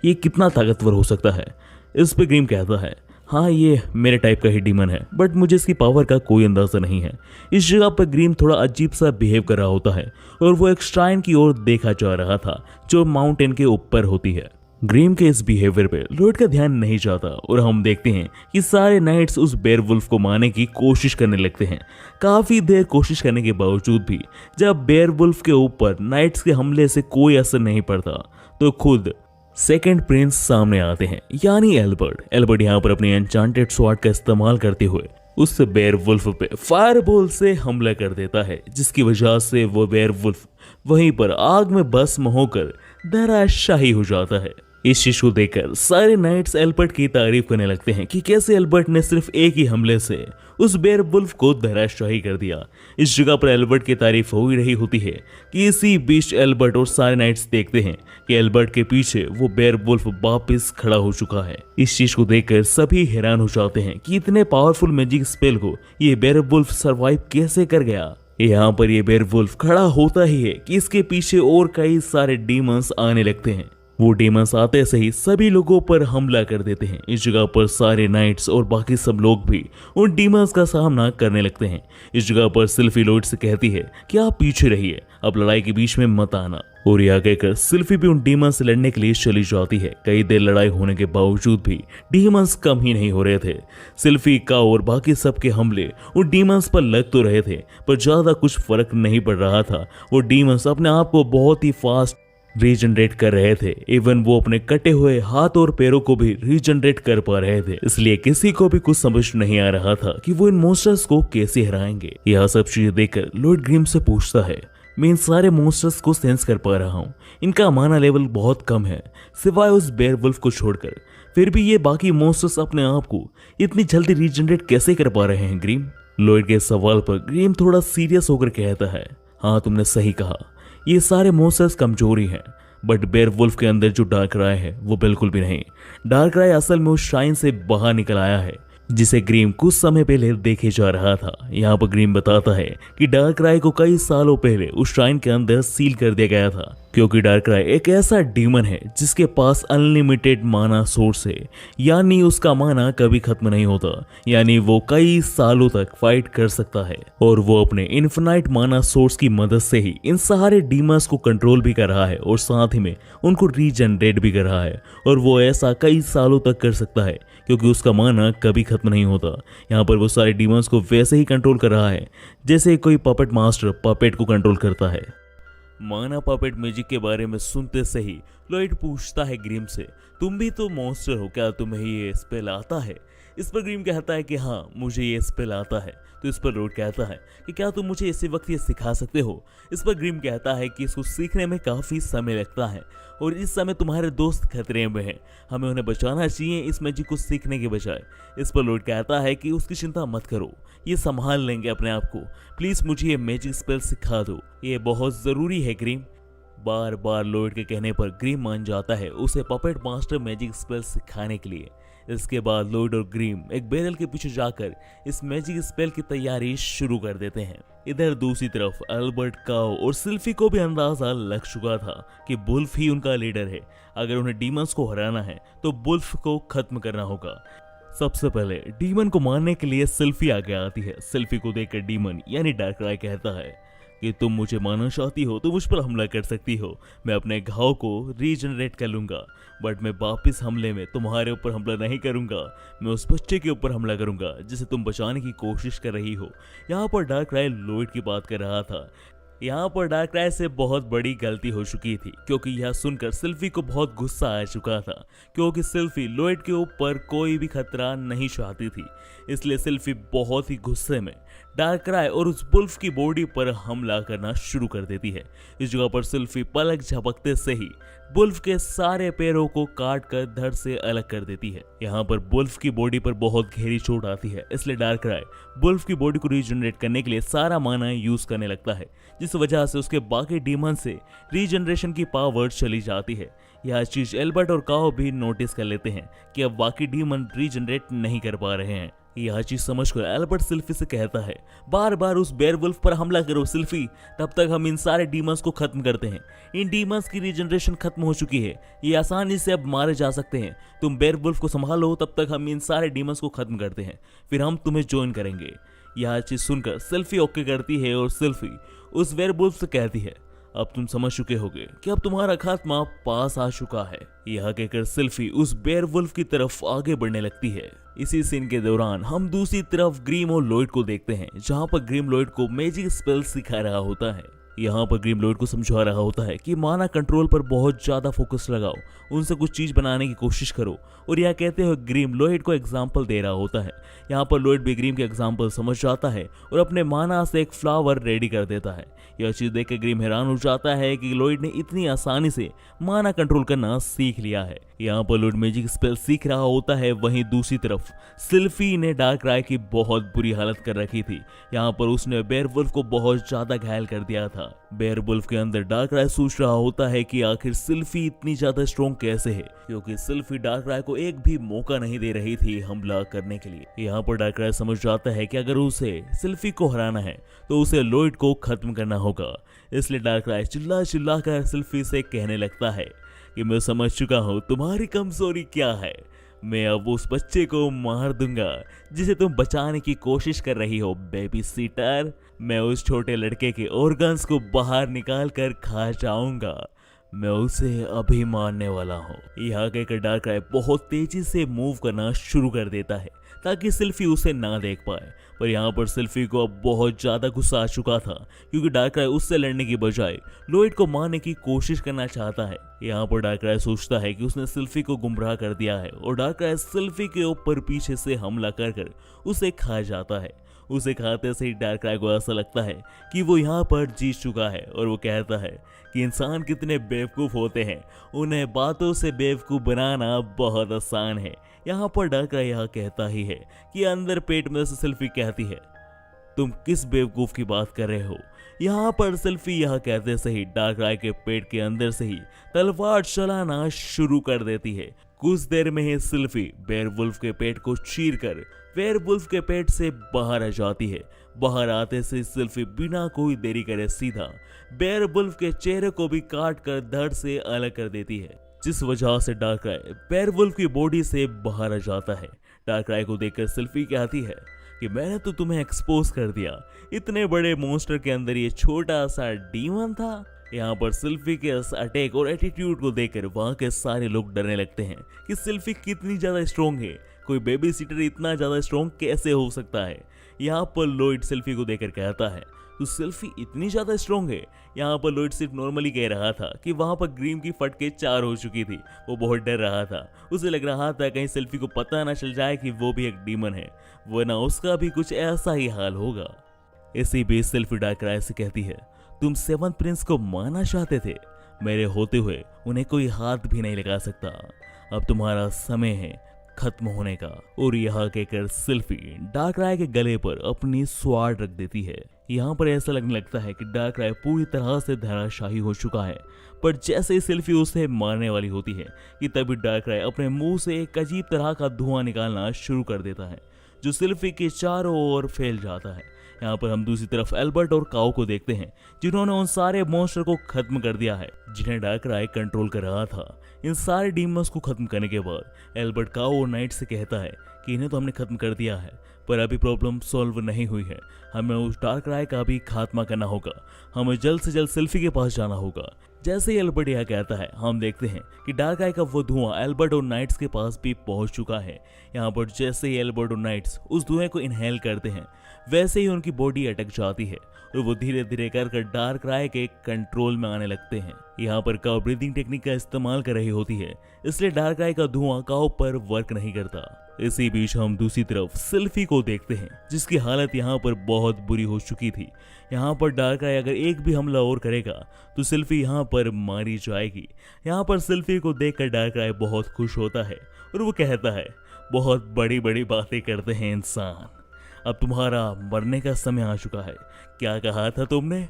ये कितना ताकतवर हो सकता है। इस पे ग्रीम कहता है हाँ ये मेरे टाइप का ही डीमन है, बट मुझे इसकी पावर का कोई अंदाजा नहीं है। इस जगह पर ग्रीम थोड़ा अजीब सा बिहेव कर रहा होता है और वो एक श्राइन की ओर देखा जा रहा था जो माउंटेन के ऊपर होती है। ग्रीम के इस बिहेवियर पे लॉयड का ध्यान नहीं जाता और हम देखते हैं कि सारे नाइट्स उस बेयर वुल्फ को मारने की कोशिश करने लगते हैं। काफी देर कोशिश करने के बावजूद भी जब बेयर वुल्फ के ऊपर नाइट्स के हमले से कोई असर नहीं पड़ता तो खुद सेकंड प्रिंस सामने आते हैं, यानी एल्बर्ट। एल्बर्ट यहाँ पर अपने एन्चांटेड स्वॉर्ड का इस्तेमाल करते हुए उस बेयर वुल्फ पे फायरबॉल से हमला कर देता है, जिसकी वजह से वो बेयर वुल्फ वहीं पर आग में भस्म होकर धराशायी हो जाता है। इस चीज को देखकर सारे नाइट्स एल्बर्ट की तारीफ करने लगते हैं कि कैसे एल्बर्ट ने सिर्फ एक ही हमले से उस बेयरवुल्फ को धराशायी कर दिया। इस जगह पर एल्बर्ट की तारीफ हो ही रही होती है कि इसी बीच एल्बर्ट और सारे नाइट्स देखते हैं कि एल्बर्ट के पीछे वो बेयरवुल्फ वापस खड़ा हो चुका है। इस चीज को देखकर सभी हैरान हो जाते हैं कि इतने पावरफुल मैजिक स्पेल को ये बेयरवुल्फ सरवाइव कैसे कर गया। यहाँ पर ये बेयरवुल्फ खड़ा होता ही है कि इसके पीछे और कई सारे डीमंस आने लगते हैं। वो डीमंस आते से ही सभी लोगों पर हमला कर देते हैं। इस जगह पर सारे नाइट्स और बाकी सब लोग भी उन डीमंस का सामना करने लगते हैं। इस जगह पर सिल्फी लॉयड से कहती है कि आप पीछे रहिए, अब लड़ाई के बीच में मत आना। और यह कहकर सिल्फी भी उन डीमंस से लड़ने के लिए चली जाती है। कई देर लड़ाई होने के बावजूद भी डीमंस कम ही नहीं हो रहे थे। सिल्फी का और बाकी सबके हमले उन डीमंस पर लग तो रहे थे, पर ज्यादा कुछ फर्क नहीं पड़ रहा था। वो डीमंस अपने आप को बहुत ही फास्ट रीजनरेट कर रहे थे। इवन वो अपने कटे हुए हाथ और पैरों को भी रीजनरेट कर पा रहे थे। इसलिए किसी को भी कुछ समझ नहीं आ रहा था कि वो इन मॉन्स्टर्स को कैसे हराएंगे। यह सब चीजें देखकर लॉर्ड ग्रिम से पूछता है, मैं इन सारे मॉन्स्टर्स को सेंस कर पा रहा हूँ, इनका माना लेवल बहुत कम है सिवाय उस बेयरवुल्फ को छोड़कर, फिर भी ये बाकी मॉन्स्टर्स अपने आप को इतनी जल्दी रीजनरेट कैसे कर पा रहे हैं ग्रिम। लॉर्ड के सवाल पर ग्रिम थोड़ा सीरियस होकर कहता है, हाँ तुमने सही कहा, ये सारे मॉन्स्टर्स कमजोरी हैं, बट बेयरवुल्फ के अंदर जो डार्कराय है वो बिल्कुल भी नहीं। डार्कराय असल में उस श्राइन से बाहर निकल आया है जिसे ग्रीम कुछ समय पहले देखे जा रहा था। यहाँ पर ग्रीम बताता है कि डार्कराय को कई सालों पहले उस श्राइन के अंदर सील कर दिया गया था, क्योंकि डार्कराय एक ऐसा डीमन है जिसके पास अनलिमिटेड माना सोर्स है, यानी उसका माना कभी खत्म नहीं होता, यानी वो कई सालों तक फाइट कर सकता है। और वो अपने इन्फिनाइट माना सोर्स की मदद से ही इन सारे डीमंस को कंट्रोल भी कर रहा है और साथ ही में उनको रीजनरेट भी कर रहा है। और वो ऐसा कई सालों तक कर सकता है क्योंकि उसका माना कभी खत्म नहीं होता। यहाँ पर वो सारे डीमंस को वैसे ही कंट्रोल कर रहा है जैसे कोई पपेट मास्टर पपेट को कंट्रोल करता है। माना पपेट मैजिक के बारे में सुनते से ही लॉयड पूछता है ग्रीम से, तुम भी तो मॉन्स्टर हो, क्या तुम्हें ये स्पेल आता है? इस पर ग्रीम कहता है कि हाँ मुझे ये स्पेल आता है। तो इस पर लॉयड कहता है कि क्या तुम मुझे इसी वक्त ये सिखा सकते हो? इस पर ग्रीम कहता है कि इसको सीखने में काफी समय लगता है और इस समय तुम्हारे दोस्त खतरे में हैं, हमें उन्हें बचाना चाहिए इस मैजिक को सीखने के बजाय। इस पर लॉयड कहता है कि उसकी चिंता मत करो, ये संभाल लेंगे अपने आप को, प्लीज मुझे ये मैजिक स्पेल सिखा दो, ये बहुत जरूरी है ग्रीम। बार बार लॉयड के कहने पर ग्रीम मान जाता है उसे पपेट मास्टर मैजिक स्पेल सिखाने के लिए। इसके बाद लॉयड और ग्रीम एक बैरल के पीछे जाकर इस मैजिक स्पेल की तैयारी शुरू कर देते हैं। इधर दूसरी तरफ एल्बर्ट, काओ और सिल्फी को भी अंदाजा लग चुका था कि बुल्फ ही उनका लीडर है। अगर उन्हें डीमंस को हराना है तो बुल्फ को खत्म करना होगा। सबसे पहले डीमन को मारने के लिए सिल्फी आगे आती है। सिल्फी को देखकर डीमन यानी डार्कराय कहता है कि तुम मुझे मारना चाहती हो तो मुझ पर हमला कर सकती हो, मैं अपने घाव को रीजनरेट कर लूंगा, बट मैं वापिस हमले में तुम्हारे ऊपर हमला नहीं करूंगा, मैं उस बच्चे के ऊपर हमला करूंगा जिसे तुम बचाने की कोशिश कर रही हो। यहाँ पर डार्कराय लॉयड की बात कर रहा था। यहाँ पर डार्कराय से बहुत बड़ी गलती हो चुकी थी क्योंकि यह सुनकर सिल्फी को बहुत गुस्सा आ चुका था, क्योंकि सिल्फी लॉयड के ऊपर कोई भी खतरा नहीं चाहती थी। इसलिए सिल्फी बहुत ही गुस्से में डार्कराय और उस बुल्फ की बॉडी पर हमला करना शुरू कर देती है। इस जगह पर सिल्फी पलक झपकते से ही बुल्फ के सारे पैरों को काट कर धड़ से अलग कर देती है। यहाँ पर बुल्फ की बॉडी पर बहुत गहरी चोट आती है, इसलिए डार्कराय बुल्फ की बॉडी को रीजनरेट करने के लिए सारा माना यूज करने लगता है, जिस वजह से उसके बाकी डीमन से रीजनरेशन की पावर चली जाती है। यह चीज एल्बर्ट और काओ भी नोटिस कर लेते हैं कि अब बाकी डीमन रीजनरेट नहीं कर पा रहे हैं। यह चीज समझकर एल्बर्ट सिल्फी से कहता है, बार बार उस बेयरवुल्फ पर हमला करो सिल्फी, तब तक हम इन सारे डीमंस को खत्म करते हैं। इन डीमंस की रीजनरेशन खत्म हो चुकी है, ये आसानी से अब मारे जा सकते हैं। तुम बेयरवुल्फ को संभालो, तब तक हम इन सारे डीमंस को खत्म करते हैं, फिर हम तुम्हें ज्वाइन करेंगे। यह चीज सुनकर सिल्फी ओके करती है और सिल्फी उस बेयरवुल्फ से कहती है, अब तुम समझ चुके होगे कि अब तुम्हारा खात्मा पास आ चुका है। यह कहकर सिल्फी उस बेयरवुल्फ की तरफ आगे बढ़ने लगती है। इसी सीन के दौरान हम दूसरी तरफ ग्रीम और लॉयड को देखते हैं, जहां पर ग्रीम लॉयड को मैजिक स्पेल सिखा रहा होता है। यहाँ पर ग्रीम लॉयड को समझा रहा होता है कि माना कंट्रोल पर बहुत ज्यादा फोकस लगाओ, उनसे कुछ चीज बनाने की कोशिश करो। और यह कहते हुए ग्रीम लॉयड को एग्जाम्पल दे रहा होता है। यहाँ पर लॉयड भी ग्रीम के एग्जाम्पल समझ जाता है और अपने माना से एक फ्लावर रेडी कर देता है। यह चीज देख के ग्रीम हैरान हो जाता है कि लॉयड ने इतनी आसानी से माना कंट्रोल करना सीख लिया है। यहाँ पर लॉयड मैजिक स्पेल सीख रहा होता है। वहीं दूसरी तरफ सिल्फी ने डार्कराय की बहुत बुरी हालत कर रखी थी। यहाँ पर उसने बेयरवुल्फ को बहुत ज्यादा घायल कर दिया था। बेयरवुल्फ के अंदर डार्कराय सोच रहा होता है कि आखिर सिल्फी इतनी ज्यादा स्ट्रॉन्ग कैसे है, क्योंकि सिल्फी डार्कराय को एक भी मौका नहीं दे रही थी हमला करने के लिए। यहाँ पर डार्कराय समझ जाता है कि अगर उसे सिल्फी को हराना है तो उसे लॉयड को खत्म करना होगा। इसलिए डार्कराय चिल्ला चिल्ला कर सिल्फी से कहने लगता है कि मैं समझ चुका हूँ तुम्हारी कमजोरी क्या है। मैं अब उस बच्चे को मार दूंगा जिसे तुम बचाने की कोशिश कर रही हो, बेबी सीटर। मैं उस छोटे लड़के के ऑर्गन्स को बाहर निकाल कर खा जाऊंगा। मैं उसे अभी मारने वाला हूँ। यहाँ कहकर डार्कराय बहुत तेजी से मूव करना शुरू कर देता है ताकि सिल्फी उसे ना देख पाए। पर यहाँ पर सिल्फी को अब बहुत ज्यादा गुस्सा आ चुका था, क्योंकि डार्कराय उससे लड़ने की बजाय लॉयड को मारने की कोशिश करना चाहता है। यहाँ पर डार्कराय सोचता है कि उसने सिल्फी को गुमराह कर दिया है और डार्कराय सिल्फी के ऊपर पीछे से हमला कर उसे खा जाता है। उसे खाते से ही डार्कराय को ऐसा लगता है कि वो यहाँ पर जीत चुका है और वो कहता है कि इंसान कितने बेवकूफ होते हैं, उन्हें बातों से बेवकूफ बनाना बहुत आसान है। यहाँ पर डार्कराय यह कहता ही है कि अंदर पेट में से सिल्फी कहती है, तुम किस बेवकूफ की बात कर रहे हो। यहाँ पर सिल्फी यह कहते से ही डार्कराय के पेट के अंदर से ही तलवार चलाना शुरू कर देती है। कुछ देर में ही सिल्फी बेयरवुल्फ के पेट को चीरकर बेयरवुल्फ के पेट से बाहर आ जाती है। बाहर आते से सिल्फी बिना कोई देरी करे सीधा बेयरवुल्फ के चेहरे को भी काट कर धड़ से अलग कर देती है, जिस वजह से डार्कराय बेयरवुल्फ की बॉडी से बाहर आ जाता है। डार्कराय को देखकर सिल्फी कहती है कि मैंने तो तुम्हें एक्सपोज कर दिया, इतने बड़े मॉन्स्टर के अंदर ये छोटा सा डीमन था। यहाँ पर सिल्फी के इस अटैक और एटीट्यूड को देखकर वहाँ के सारे लोग डरने लगते हैं कि सिल्फी कितनी ज्यादा स्ट्रॉन्ग है, कोई बेबी सीटर इतना ज्यादा स्ट्रॉन्ग कैसे हो सकता है। यहाँ पर लॉयड सिल्फी को देखकर कहता है तो सिल्फी इतनी ज्यादा स्ट्रॉन्ग है। यहाँ पर लॉयड सिर्फ नॉर्मली कह रहा था कि वहां पर ग्रीम की फटके 4 हो चुकी थी। वो बहुत डर रहा था, उसे लग रहा था कहीं सिल्फी को पता ना चल जाए कि वो भी एक डीमन है, वरना उसका भी कुछ ऐसा ही हाल होगा। इसी बीच सिल्फी डार्कराय से कहती है तुम 7th प्रिंस को मारना चाहते थे, मेरे होते हुए उन्हें कोई हाथ भी नहीं लगा सकता। अब तुम्हारा समय है खत्म होने का। और यहाँ कहकर सिल्फी डार्कराय के गले पर अपनी स्वाड रख देती है। यहाँ पर ऐसा लगने लगता है कि डार्कराय पूरी तरह से धराशायी हो चुका है। पर जैसे ही सिल्फी उसे मारने वाली होती है कि तभी डार्कराय अपने मुंह से एक अजीब तरह का धुआं निकालना शुरू कर देता है, जो सिल्फी के चारों ओर फैल जाता है। यहाँ पर हम दूसरी तरफ एल्बर्ट और काओ को देखते हैं, जिन्होंने उन सारे मॉन्स्टर को खत्म कर दिया है जिन्हें डार्कराय कंट्रोल कर रहा था। इन सारे डीमंस को खत्म करने के बाद एल्बर्ट काओ और नाइट से कहता है कि इन्हें तो हमने खत्म कर दिया है, पर अभी प्रॉब्लम सॉल्व नहीं हुई है। हमें उस डार्कराय का भी खात्मा करना होगा। हमें जल्द से जल्द सिल्फी के पास जाना होगा। जैसे ही एल्बर्ट यह कहता है, हम देखते हैं कि डार्कराय का वो धुआं एल्बर्ट और नाइट्स के पास भी पहुंच चुका है। यहाँ पर जैसे ही एल्बर्ट और नाइट्स उस धुएं को इनहेल करते हैं, वैसे ही उनकी बॉडी अटक जाती है और वो धीरे धीरे कर डार्कराय के कंट्रोल में आने लगते हैं। यहाँ पर काओ ब्रीदिंग टेक्निक का इस्तेमाल कर रही होती है, इसलिए डार्कराय का धुआं काओ पर वर्क नहीं करता। इसी बीच हम दूसरी तरफ सिल्फी को देखते हैं, जिसकी हालत यहाँ पर बहुत बुरी हो चुकी थी। यहाँ पर डार्कराय अगर एक भी हमला और करेगा तो सिल्फी यहाँ पर मारी जाएगी। यहाँ पर सिल्फी को देखकर डार्कराय बहुत खुश होता है और वो कहता है बहुत बड़ी बड़ी बातें करते हैं इंसान, अब तुम्हारा मरने का समय आ चुका है। क्या कहा था तुमने?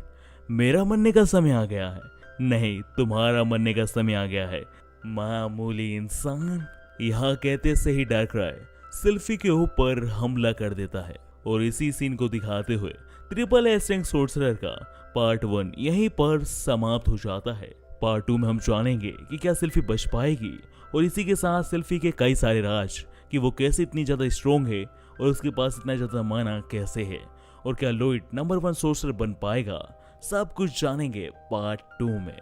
मेरा मरने का समय आ गया है? नहीं, तुम्हारा मरने का समय आ गया है, मामूली इंसान। यहाँ कहते से ही डार्कराय सिल्फी के ऊपर हमला कर देता है और इसी सीन को दिखाते हुए ट्रिपल एस रैंक सोर्सरर का पार्ट 1 यहीं पर समाप्त हो जाता है। पार्ट 2 में हम जानेंगे कि क्या सिल्फी बच पाएगी और इसी के साथ सिल्फी के कई सारे राज, कि वो कैसे इतनी ज्यादा स्ट्रॉन्ग है और उसके पास इतना ज्यादा माना कैसे है, और क्या लॉयड नंबर 1 सोर्सरर बन पाएगा। सब कुछ जानेंगे पार्ट 2 में।